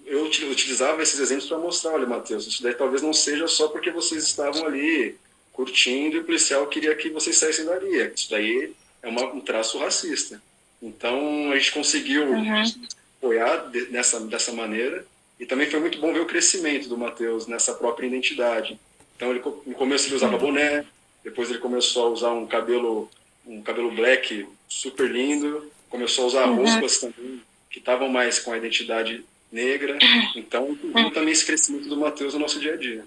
eu utilizava esses exemplos para mostrar, olha, Matheus, isso daí talvez não seja só porque vocês estavam ali curtindo e o policial queria que vocês saíssem dali. Isso daí é um traço racista. Então, a gente conseguiu apoiar dessa maneira, e também foi muito bom ver o crescimento do Matheus nessa própria identidade. Então, no começo ele usava boné, depois ele começou a usar um cabelo black super lindo, começou a usar roupas também que estavam mais com a identidade negra. Então, também esse crescimento do Matheus no nosso dia a dia.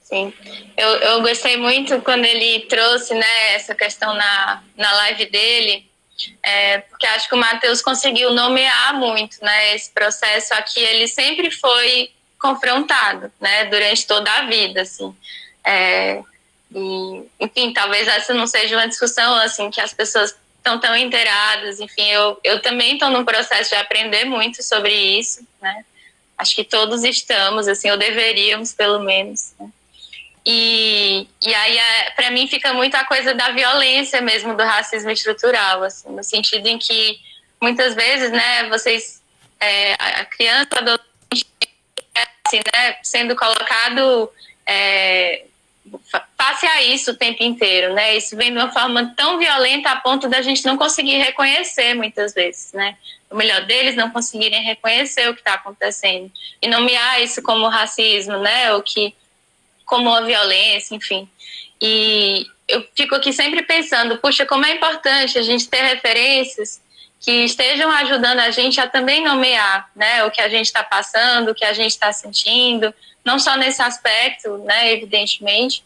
Sim, eu gostei muito quando ele trouxe, né, essa questão na live dele, porque acho que o Matheus conseguiu nomear muito, né, esse processo a que ele sempre foi confrontado, né, durante toda a vida, assim. E, enfim, talvez essa não seja uma discussão, assim, que as pessoas estão tão inteiradas. Enfim, eu também estou num processo de aprender muito sobre isso, né. Acho que todos estamos, assim, ou deveríamos, pelo menos, né? E aí, para mim, fica muito a coisa da violência mesmo, do racismo estrutural, assim, no sentido em que, muitas vezes, né, a criança, o adolescente, assim, né, sendo colocado face a isso o tempo inteiro, né, isso vem de uma forma tão violenta a ponto da gente não conseguir reconhecer, muitas vezes, né, o melhor deles não conseguirem reconhecer o que está acontecendo, e nomear isso como racismo, né, como uma violência, enfim. E eu fico aqui sempre pensando, puxa, como é importante a gente ter referências que estejam ajudando a gente a também nomear, né, o que a gente está passando, o que a gente está sentindo, não só nesse aspecto, né, evidentemente.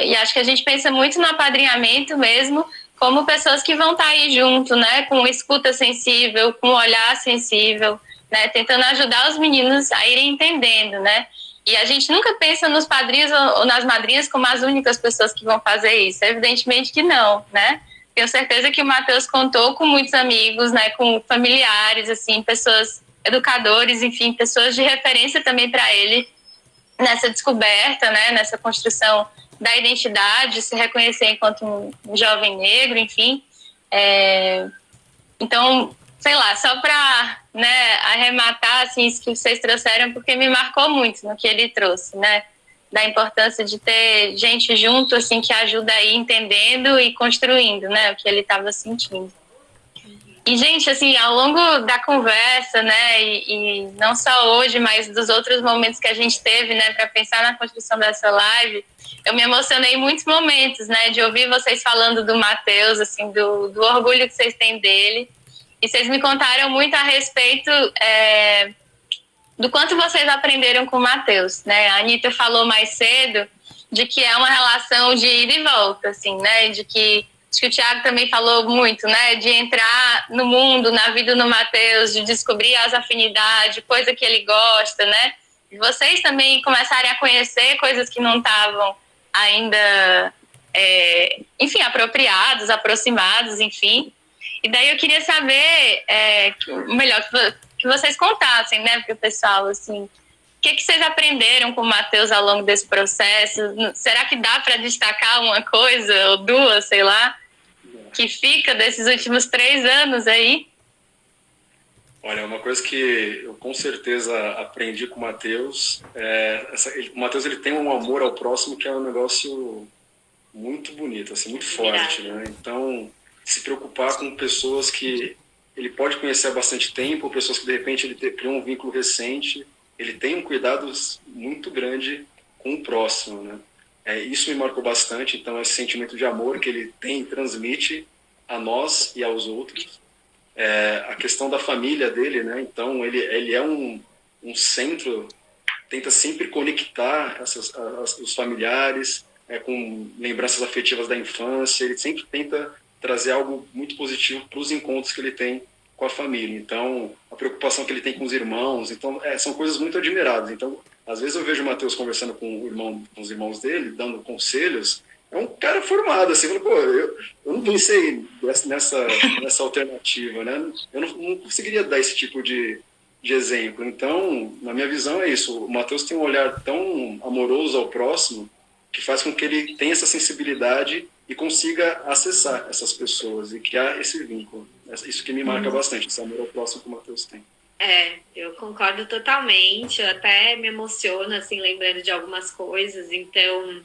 E acho que a gente pensa muito no apadrinhamento mesmo, como pessoas que vão estar aí junto, né, com escuta sensível, com olhar sensível, né, tentando ajudar os meninos a irem entendendo, né. E a gente nunca pensa nos padrinhos ou nas madrinhas como as únicas pessoas que vão fazer isso. Evidentemente que não, né? Tenho certeza que o Matheus contou com muitos amigos, né? Com familiares, assim, pessoas, educadores, enfim, pessoas de referência também para ele nessa descoberta, né? Nessa construção da identidade, se reconhecer enquanto um jovem negro, enfim. Então, sei lá, só para, né, arrematar assim, isso que vocês trouxeram, porque me marcou muito no que ele trouxe, né? Da importância de ter gente junto, assim, que ajuda aí entendendo e construindo, né, o que ele estava sentindo. E, gente, assim, ao longo da conversa, né, e não só hoje, mas dos outros momentos que a gente teve, né, para pensar na construção dessa live, eu me emocionei em muitos momentos, né, de ouvir vocês falando do Matheus, assim, do orgulho que vocês têm dele. E vocês me contaram muito a respeito do quanto vocês aprenderam com o Matheus, né? A Anitta falou mais cedo de que é uma relação de ida e volta, assim, né? Acho que o Thiago também falou muito, né? De entrar no mundo, na vida do Matheus, de descobrir as afinidades, coisa que ele gosta, né? E vocês também começarem a conhecer coisas que não estavam ainda, enfim, apropriados, aproximados, enfim. E daí eu queria saber, melhor, que vocês contassem, né, para o pessoal, assim, o que vocês aprenderam com o Matheus ao longo desse processo? Será que dá para destacar uma coisa ou duas, sei lá, que fica desses últimos 3 anos aí? Olha, uma coisa que eu com certeza aprendi com o Matheus, o Matheus ele tem um amor ao próximo que é um negócio muito bonito, assim, muito forte, né? Então, se preocupar com pessoas que ele pode conhecer há bastante tempo, pessoas que de repente ele criou um vínculo recente, ele tem um cuidado muito grande com o próximo, né? Isso me marcou bastante, então esse sentimento de amor que ele tem, transmite a nós e aos outros. A questão da família dele, né? Então ele é um centro, tenta sempre conectar os familiares com lembranças afetivas da infância, ele sempre tenta trazer algo muito positivo para os encontros que ele tem com a família. Então, a preocupação que ele tem com os irmãos, então, são coisas muito admiráveis. Então, às vezes eu vejo o Matheus conversando com os irmãos dele, dando conselhos. É um cara formado, assim, pô, eu não pensei nessa alternativa, né? Eu não conseguiria dar esse tipo de exemplo. Então, na minha visão, é isso. O Matheus tem um olhar tão amoroso ao próximo que faz com que ele tenha essa sensibilidade e consiga acessar essas pessoas e criar esse vínculo. Isso que me marca bastante, esse amor ao próximo que o Matheus tem. Eu concordo totalmente. Eu até me emociono, assim, lembrando de algumas coisas. Então,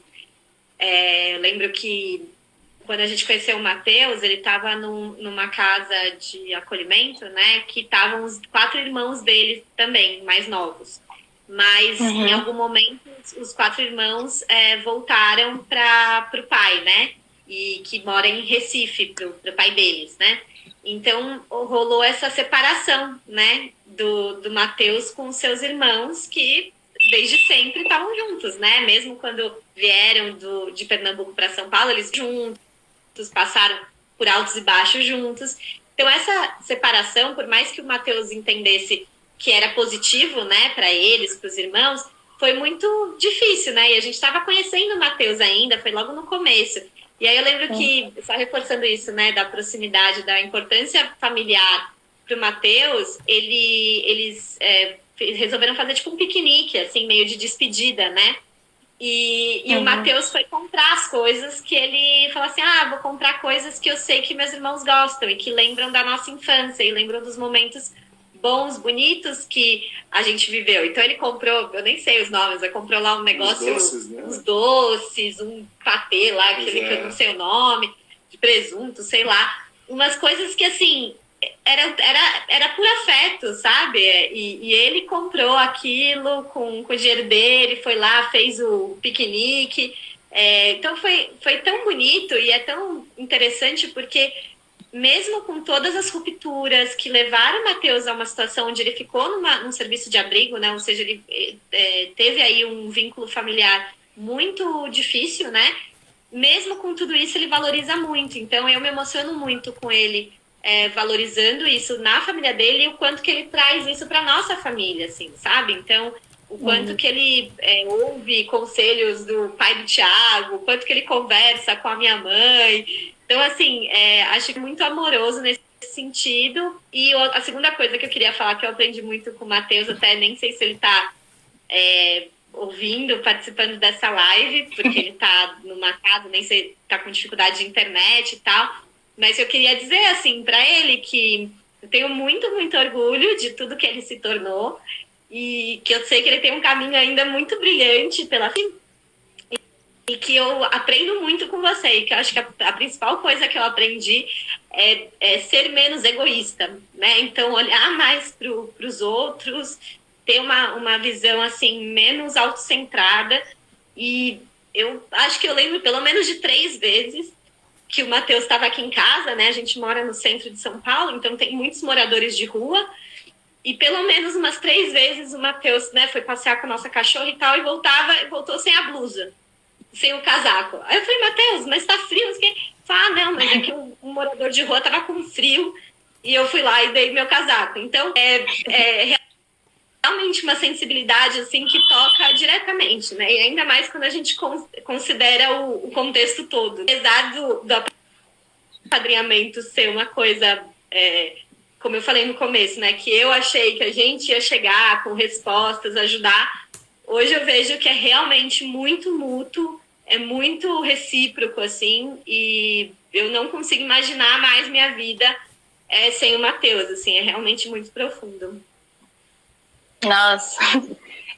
eu lembro que quando a gente conheceu o Matheus, ele estava numa casa de acolhimento, né? Que estavam os 4 irmãos dele também, mais novos. Mas, em algum momento, os 4 irmãos voltaram para o pai, né? E que mora em Recife, para o pai deles, né? Então, rolou essa separação, né? Do Matheus com os seus irmãos, que desde sempre estavam juntos, né? Mesmo quando vieram de Pernambuco para São Paulo, eles juntos, passaram por altos e baixos juntos. Então, essa separação, por mais que o Matheus entendesse que era positivo, né, para eles, para os irmãos, foi muito difícil, né? E a gente estava conhecendo o Matheus ainda, foi logo no começo. E aí eu lembro que, só reforçando isso, né, da proximidade, da importância familiar para o Matheus, eles resolveram fazer tipo um piquenique, assim, meio de despedida, né? E o Matheus foi comprar as coisas que ele falou assim, vou comprar coisas que eu sei que meus irmãos gostam e que lembram da nossa infância e lembram dos momentos bons, bonitos que a gente viveu. Então ele comprou, eu nem sei os nomes, ele comprou lá um negócio, uns doces, um patê lá, que eu não sei o nome, de presunto, sei lá. Umas coisas que, assim, era por afeto, sabe? E ele comprou aquilo com o dinheiro dele, foi lá, fez o piquenique. Então foi tão bonito e é tão interessante porque mesmo com todas as rupturas que levaram o Matheus a uma situação onde ele ficou num serviço de abrigo, né? Ou seja, ele teve aí um vínculo familiar muito difícil, né? Mesmo com tudo isso, ele valoriza muito. Então, eu me emociono muito com ele valorizando isso na família dele e o quanto que ele traz isso para nossa família, assim, sabe? Então, o quanto que ele ouve conselhos do pai do Thiago, o quanto que ele conversa com a minha mãe. Então, assim, acho muito amoroso nesse sentido. E a segunda coisa que eu queria falar, que eu aprendi muito com o Matheus, até nem sei se ele está ouvindo, participando dessa live, porque ele está numa casa, nem sei, está com dificuldade de internet e tal. Mas eu queria dizer, assim, para ele que eu tenho muito, muito orgulho de tudo que ele se tornou e que eu sei que ele tem um caminho ainda muito brilhante pela frente. E que eu aprendo muito com você, e que eu acho que a principal coisa que eu aprendi é ser menos egoísta, né? Então, olhar mais para os outros, ter uma visão, assim, menos autocentrada. E eu acho que eu lembro pelo menos de 3 vezes que o Matheus estava aqui em casa, né? A gente mora no centro de São Paulo, então tem muitos moradores de rua. E pelo menos umas 3 vezes o Matheus, né, foi passear com a nossa cachorra e tal, e voltou sem a blusa, sem o casaco. Aí eu falei, Matheus, mas tá frio? Não, mas é que um morador de rua tava com frio e eu fui lá e dei meu casaco. Então, realmente uma sensibilidade, assim, que toca diretamente, né? E ainda mais quando a gente considera o contexto todo. Apesar do apadrinhamento ser uma coisa, como eu falei no começo, né? Que eu achei que a gente ia chegar com respostas, ajudar. Hoje eu vejo que é realmente muito mútuo, é muito recíproco, assim, e eu não consigo imaginar mais minha vida sem o Matheus, assim, é realmente muito profundo. Nossa,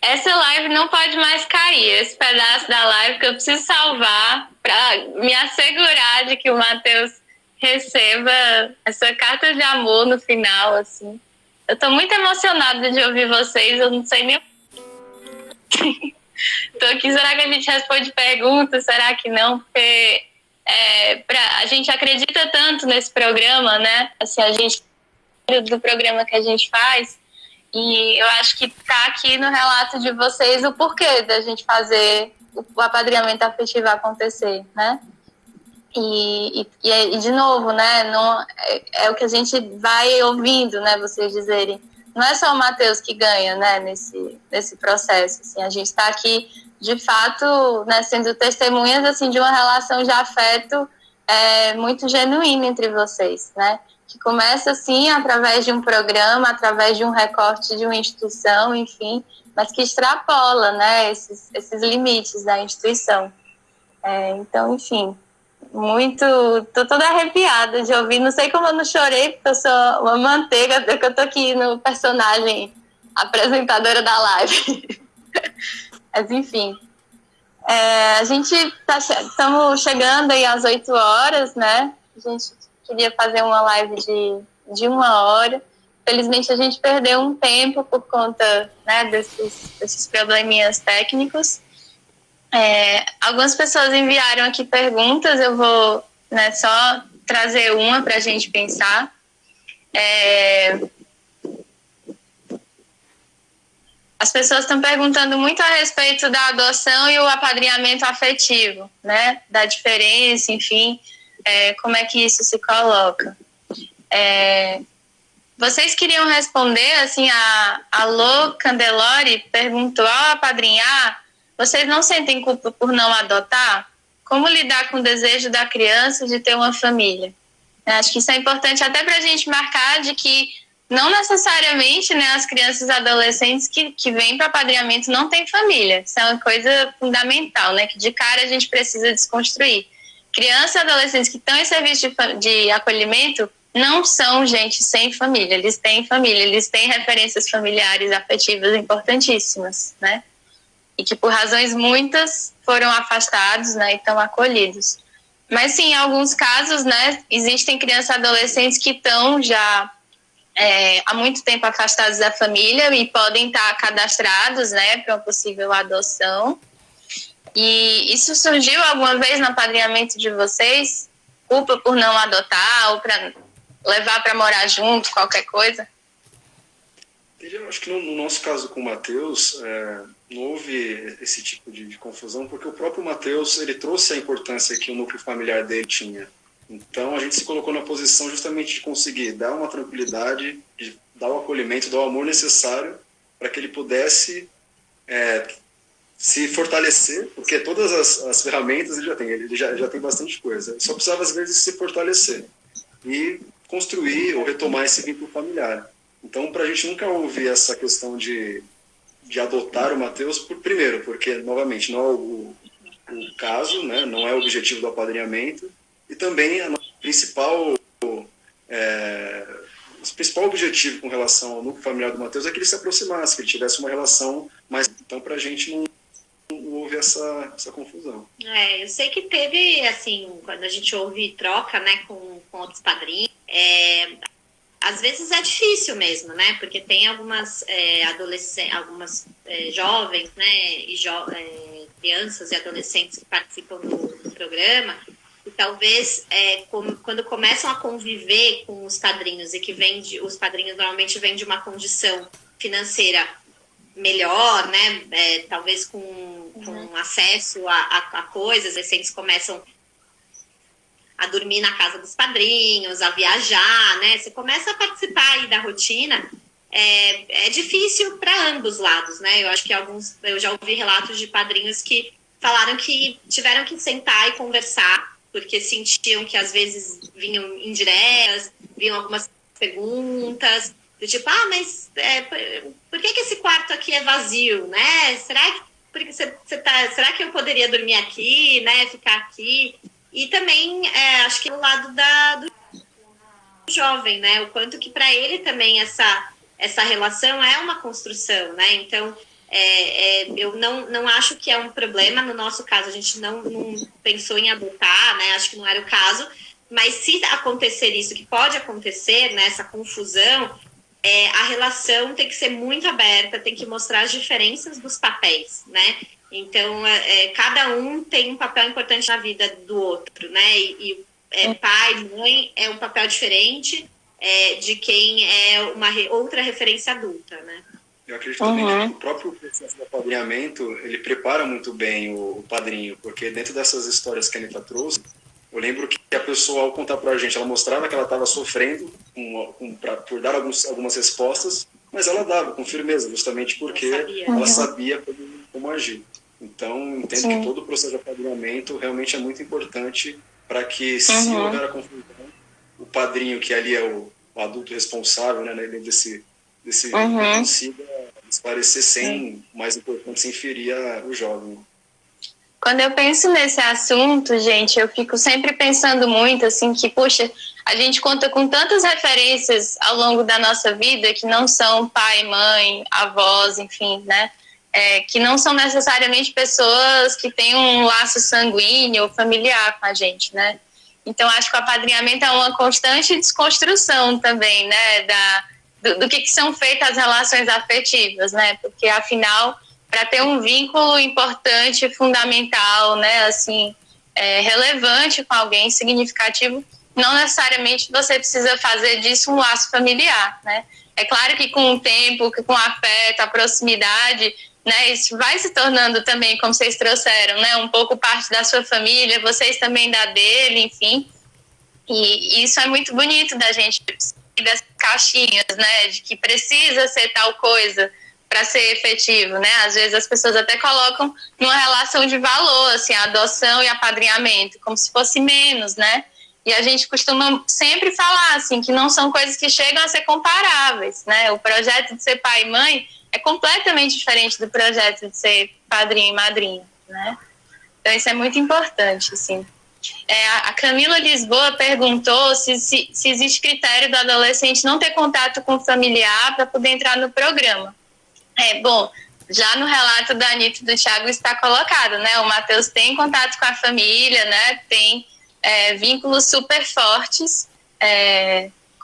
essa live não pode mais cair, esse pedaço da live que eu preciso salvar para me assegurar de que o Matheus receba essa carta de amor no final, assim. Eu tô muito emocionada de ouvir vocês, eu não sei nem... Tô aqui, será que a gente responde perguntas? Será que não? Porque a gente acredita tanto nesse programa, né? Assim, a gente do programa que a gente faz, e eu acho que tá aqui no relato de vocês o porquê da gente fazer o apadrinhamento afetivo acontecer, né? E de novo, né, não, é o que a gente vai ouvindo, né, vocês dizerem. Não é só o Matheus que ganha, né, nesse processo. Assim, a gente está aqui, de fato, né, sendo testemunhas assim, de uma relação de afeto muito genuína entre vocês, né? Que começa, assim, através de um programa, através de um recorte de uma instituição, enfim, mas que extrapola, né, esses limites da instituição. Então, enfim, tô toda arrepiada de ouvir. Não sei como eu não chorei, porque eu sou uma manteiga, porque eu tô aqui no personagem apresentadora da live. Mas, enfim, a gente estamos chegando aí às 8 horas, né? A gente queria fazer uma live de 1 hora. Felizmente, a gente perdeu um tempo por conta, né, desses probleminhas técnicos. Algumas pessoas enviaram aqui perguntas, eu vou, né, só trazer uma para a gente pensar. As pessoas estão perguntando muito a respeito da adoção e o apadrinhamento afetivo, né? Da diferença, enfim, como é que isso se coloca. Vocês queriam responder, assim, a Lô Candelori perguntou, ao apadrinhar, vocês não sentem culpa por não adotar? Como lidar com o desejo da criança de ter uma família? Acho que isso é importante até para a gente marcar de que não necessariamente, né, as crianças e adolescentes que vêm para apadrinhamento não têm família. Isso é uma coisa fundamental, né, que de cara a gente precisa desconstruir. Crianças e adolescentes que estão em serviço de acolhimento não são gente sem família. Eles têm família, eles têm referências familiares afetivas importantíssimas, né? E que por razões muitas foram afastados, né, e estão acolhidos. Mas sim, em alguns casos, né, existem crianças e adolescentes que estão já há muito tempo afastados da família e podem estar cadastrados, né, para uma possível adoção. E isso surgiu alguma vez no apadrinhamento de vocês? Culpa por não adotar ou para levar para morar junto, qualquer coisa? Eu acho que no nosso caso com o Matheus, não houve esse tipo de confusão, porque o próprio Matheus, ele trouxe a importância que o núcleo familiar dele tinha. Então, a gente se colocou na posição justamente de conseguir dar uma tranquilidade, de dar o acolhimento, dar o amor necessário para que ele pudesse se fortalecer, porque todas as ferramentas ele já tem bastante coisa. Ele só precisava, às vezes, se fortalecer e construir ou retomar esse vínculo familiar. Então, para a gente nunca houve essa questão de adotar o Matheus, primeiro, porque, novamente, não é o caso, né? Não é o objetivo do apadrinhamento, e também o principal objetivo com relação ao núcleo familiar do Matheus é que ele se aproximasse, que ele tivesse uma relação mais... Então, para a gente não houve essa confusão. Eu sei que teve, assim, quando a gente ouve troca, né, com outros padrinhos, às vezes é difícil mesmo, né? Porque tem algumas adolescentes, algumas jovens, né? E crianças e adolescentes que participam do programa, e talvez quando começam a conviver com os padrinhos e que os padrinhos normalmente vêm de uma condição financeira melhor, né? Talvez com acesso a coisas, adolescentes começam a dormir na casa dos padrinhos, a viajar, né? Você começa a participar aí da rotina, é difícil para ambos lados, né? Eu acho que eu já ouvi relatos de padrinhos que falaram que tiveram que sentar e conversar, porque sentiam que às vezes vinham indiretas, vinham algumas perguntas, do tipo, mas por que esse quarto aqui é vazio, né? Será que eu poderia dormir aqui, né? Ficar aqui? E também, acho que o lado do jovem, né? O quanto que para ele também essa relação é uma construção, né? Então, eu não acho que é um problema. No nosso caso, a gente não pensou em adotar, né? Acho que não era o caso. Mas se acontecer isso, que pode acontecer, né? Essa confusão, a relação tem que ser muito aberta, tem que mostrar as diferenças dos papéis, né? Então, cada um tem um papel importante na vida do outro, né? E pai, mãe é um papel diferente de quem é uma outra referência adulta, né? Eu acredito também que o próprio processo do apadrinhamento, ele prepara muito bem o padrinho, porque dentro dessas histórias que a Anitta trouxe, Eu lembro que a pessoa, ao contar pra gente, ela mostrava que ela estava sofrendo por dar algumas respostas, mas ela dava com firmeza, justamente porque ela sabia como agir. Então, entendo que todo o processo de apadrinhamento realmente é muito importante para que, se houver a confusão, o padrinho, que ali é o adulto responsável, né, desse consiga esclarecer sem, mais importante, sem ferir o jovem. Quando eu penso nesse assunto, gente, eu fico sempre pensando muito, assim, que, puxa, a gente conta com tantas referências ao longo da nossa vida que não são pai, mãe, avós, enfim, né? Que não são necessariamente pessoas que têm um laço sanguíneo ou familiar com a gente, né? Então, acho que o apadrinhamento é uma constante desconstrução também, né? Do que são feitas as relações afetivas, né? Porque, afinal, para ter um vínculo importante, fundamental, né? Assim, relevante com alguém, significativo, não necessariamente você precisa fazer disso um laço familiar, né? É claro que com o tempo, com o afeto, a proximidade, né, isso vai se tornando também, como vocês trouxeram, né, um pouco parte da sua família, vocês também da dele, enfim. E isso é muito bonito da gente, das caixinhas, né, de que precisa ser tal coisa para ser efetivo, né? Às vezes as pessoas até colocam numa relação de valor, assim, a adoção e apadrinhamento, como se fosse menos, né? E a gente costuma sempre falar, assim, que não são coisas que chegam a ser comparáveis, né? O projeto de ser pai e mãe é completamente diferente do projeto de ser padrinho e madrinha, né? Então isso é muito importante, assim. A Camila Lisboa perguntou se existe critério do adolescente não ter contato com o familiar para poder entrar no programa. Bom, já no relato da Anitta e do Thiago está colocado, né? O Matheus tem contato com a família, né? Tem vínculos super fortes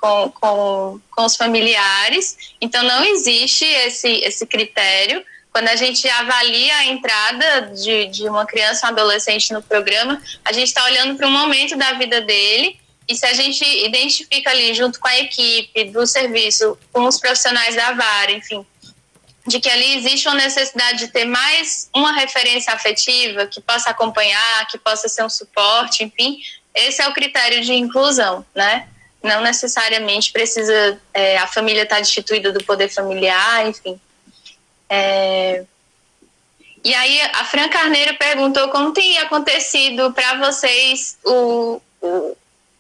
com os familiares. Então, não existe esse critério. Quando a gente avalia a entrada de uma criança ou um adolescente no programa, a gente está olhando para um momento da vida dele. E se a gente identifica ali, junto com a equipe do serviço, com os profissionais da vara, enfim, de que ali existe uma necessidade de ter mais uma referência afetiva que possa acompanhar, que possa ser um suporte, enfim, esse é o critério de inclusão, né? Não necessariamente precisa a família estar destituída do poder familiar, enfim. E aí a Fran Carneiro perguntou como tem acontecido para vocês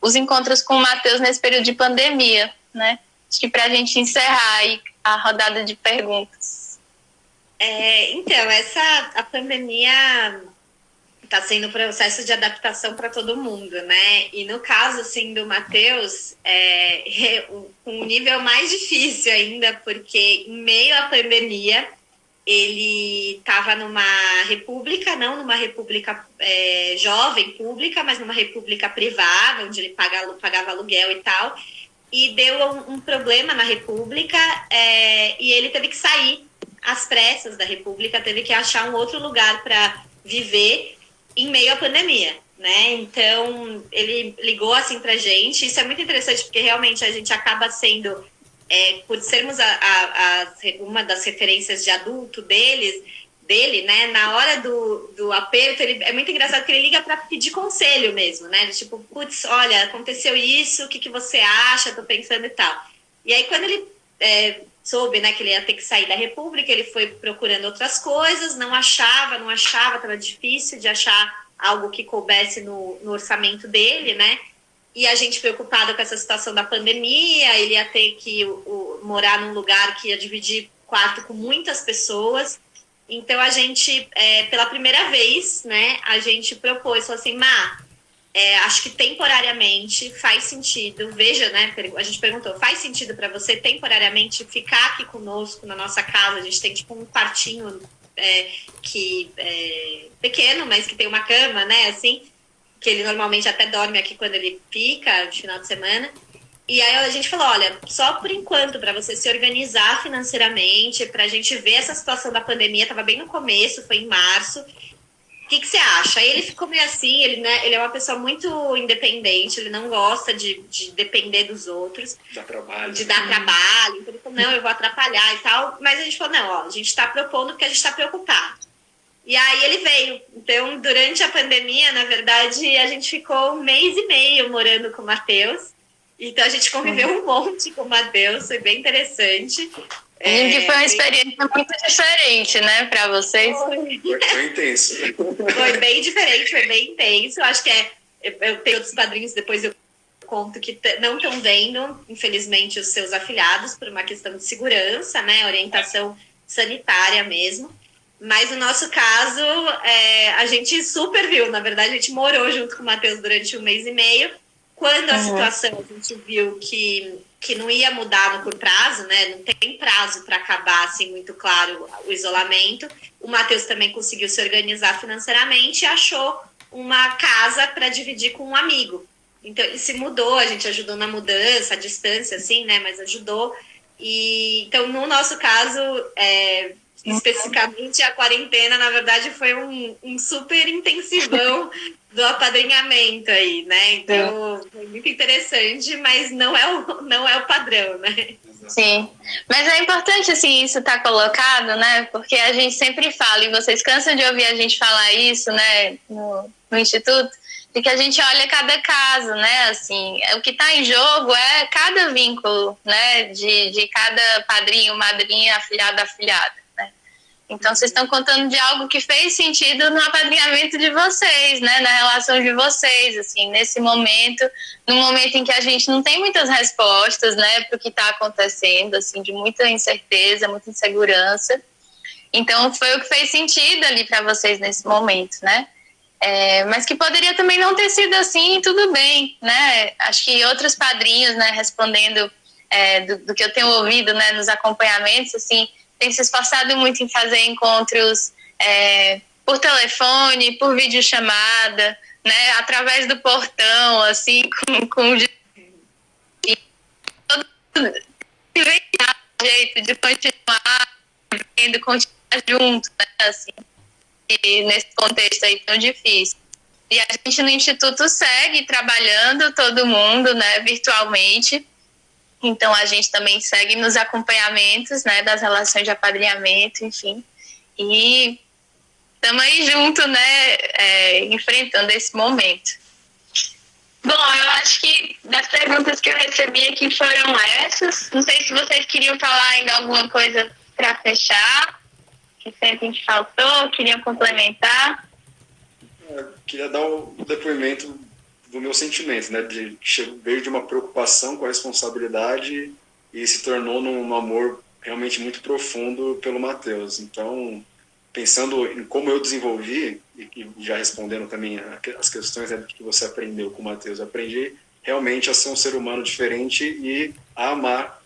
os encontros com o Matheus nesse período de pandemia, né? Acho que para a gente encerrar aí a rodada de perguntas. Então, a pandemia está sendo um processo de adaptação para todo mundo, né? E no caso, assim, do Matheus, um nível mais difícil ainda, porque em meio à pandemia, ele estava numa república, não numa república jovem, pública, mas numa república privada, onde ele pagava aluguel e tal, e deu um problema na república, e ele teve que sair às pressas da república, teve que achar um outro lugar para viver em meio à pandemia, né? Então, ele ligou assim pra gente. Isso é muito interessante, porque realmente a gente acaba sendo, por sermos uma das referências de adulto dele, né? Na hora do aperto, é muito engraçado que ele liga para pedir conselho mesmo, né? Tipo, putz, olha, aconteceu isso, o que você acha? Tô pensando e tal. E aí, quando ele soube, né, que ele ia ter que sair da república, ele foi procurando outras coisas, não achava, estava difícil de achar algo que coubesse no orçamento dele, né? E a gente preocupada com essa situação da pandemia, ele ia ter que morar num lugar que ia dividir quarto com muitas pessoas. Então, a gente, pela primeira vez, né, a gente propôs, falou assim, acho que temporariamente faz sentido, veja, né, a gente perguntou, faz sentido para você temporariamente ficar aqui conosco na nossa casa? A gente tem tipo um quartinho pequeno, mas que tem uma cama, né, assim, que ele normalmente até dorme aqui quando ele fica de final de semana. E aí a gente falou, olha, só por enquanto, para você se organizar financeiramente, para a gente ver essa situação da pandemia, estava bem no começo, foi em março. O que você acha? Aí ele ficou meio assim, ele é uma pessoa muito independente, ele não gosta de depender dos outros. Dar trabalho. De dar trabalho. Então ele falou, não, eu vou atrapalhar e tal. Mas a gente falou, não, a gente está propondo porque a gente está preocupado. E aí ele veio. Então, durante a pandemia, na verdade, a gente ficou 1 mês e meio morando com o Matheus. Então, a gente conviveu um monte com o Matheus, foi bem interessante. Que foi uma experiência muito diferente, né, para vocês? Foi intenso. Foi bem diferente, foi bem intenso. Eu acho que eu tenho outros padrinhos, depois eu conto que não estão vendo, infelizmente, os seus afilhados por uma questão de segurança, né, orientação sanitária mesmo. Mas no nosso caso, a gente super viu. Na verdade, a gente morou junto com o Matheus durante 1 mês e meio. Quando a situação, a gente viu que não ia mudar no curto prazo, né? Não tem prazo para acabar, assim, muito claro, o isolamento. O Matheus também conseguiu se organizar financeiramente e achou uma casa para dividir com um amigo. Então, e se mudou, a gente ajudou na mudança, a distância, assim, né? Mas ajudou. Então, no nosso caso, especificamente, a quarentena, na verdade, foi um super intensivão do apadrinhamento aí, né? Então, foi muito interessante, mas não é o padrão, né? Sim, mas é importante, assim, isso tá colocado, né? Porque a gente sempre fala, e vocês cansam de ouvir a gente falar isso, né, no Instituto, de que a gente olha cada caso, né? Assim, o que está em jogo é cada vínculo, né? De cada padrinho, madrinha, afilhado, afilhada. Então, vocês estão contando de algo que fez sentido no apadrinhamento de vocês, né? Na relação de vocês, assim, nesse momento, num momento em que a gente não tem muitas respostas, né, para o que está acontecendo, assim, de muita incerteza, muita insegurança. Então, foi o que fez sentido ali para vocês nesse momento, né? Mas que poderia também não ter sido assim, tudo bem, né? Acho que outros padrinhos, né, respondendo do que eu tenho ouvido, né, nos acompanhamentos, assim, tem se esforçado muito em fazer encontros por telefone, por videochamada, né, através do portão, assim, com todo jeito de continuar vivendo, continuar junto, né, assim, e nesse contexto aí tão difícil. E a gente no Instituto segue trabalhando, todo mundo, né, virtualmente. Então, a gente também segue nos acompanhamentos, né, das relações de apadrinhamento, enfim. E estamos aí juntos, né, enfrentando esse momento. Bom, eu acho que das perguntas que eu recebi aqui foram essas. Não sei se vocês queriam falar ainda alguma coisa para fechar, que sempre te faltou, queriam complementar. Eu queria dar o depoimento do meu sentimento, né? Veio de uma preocupação com a responsabilidade e se tornou num amor realmente muito profundo pelo Matheus. Então, pensando em como eu desenvolvi, e já respondendo também as questões, né, que você aprendeu com o Matheus, eu aprendi realmente a ser um ser humano diferente e a amar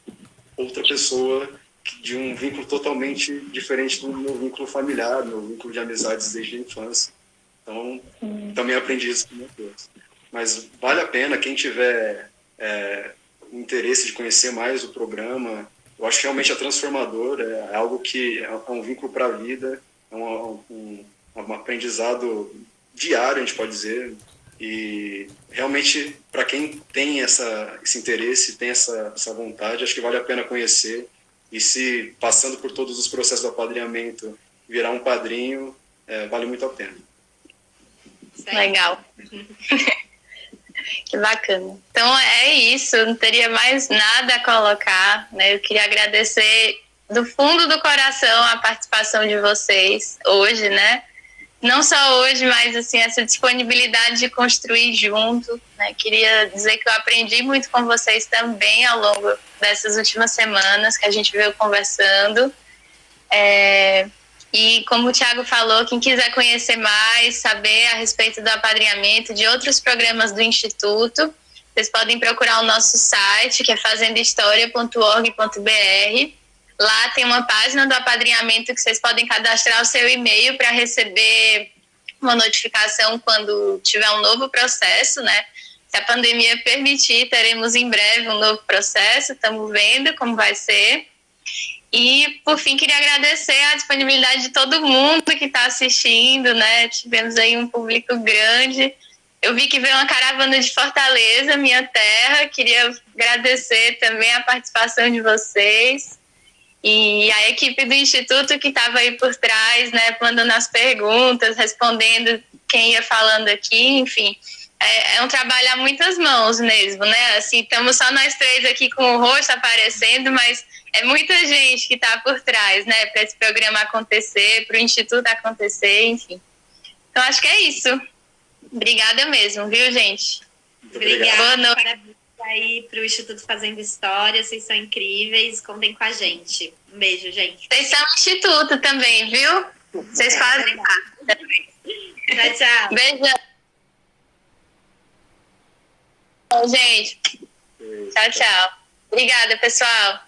outra pessoa de um vínculo totalmente diferente do meu vínculo familiar, meu vínculo de amizades desde a infância. Então, também aprendi isso com o Matheus. Mas vale a pena, quem tiver interesse de conhecer mais o programa, eu acho que realmente é transformador, é algo que é um vínculo para a vida, é um aprendizado diário, a gente pode dizer, e realmente, para quem tem esse interesse, tem essa vontade, acho que vale a pena conhecer, e se passando por todos os processos do apadrinhamento, virar um padrinho, vale muito a pena. Legal. Que bacana. Então é isso, não teria mais nada a colocar, né? Eu queria agradecer do fundo do coração a participação de vocês hoje, né? Não só hoje, mas assim, essa disponibilidade de construir junto, né? Queria dizer que eu aprendi muito com vocês também ao longo dessas últimas semanas que a gente veio conversando. E como o Thiago falou, quem quiser conhecer mais, saber a respeito do apadrinhamento, de outros programas do Instituto, vocês podem procurar o nosso site, que é fazendahistoria.org.br. Lá tem uma página do apadrinhamento que vocês podem cadastrar o seu e-mail para receber uma notificação quando tiver um novo processo, né? Se a pandemia permitir, teremos em breve um novo processo, estamos vendo como vai ser. E, por fim, queria agradecer a disponibilidade de todo mundo que está assistindo, né? Tivemos aí um público grande. Eu vi que veio uma caravana de Fortaleza, minha terra. Queria agradecer também a participação de vocês. E a equipe do Instituto que estava aí por trás, né, mandando as perguntas, respondendo quem ia falando aqui, enfim. É um trabalho a muitas mãos mesmo, né? Assim, estamos só nós três aqui com o rosto aparecendo, mas é muita gente que está por trás, né, para esse programa acontecer, para o Instituto acontecer, enfim. Então, acho que é isso. Obrigada mesmo, viu, gente? Obrigada. Boa noite. Parabéns aí para o Instituto Fazendo História. Vocês são incríveis. Contem com a gente. Um beijo, gente. Vocês são Instituto também, viu? Vocês fazem parte. Tchau, tchau. Beijão. Gente. Tchau, tchau. Obrigada, pessoal.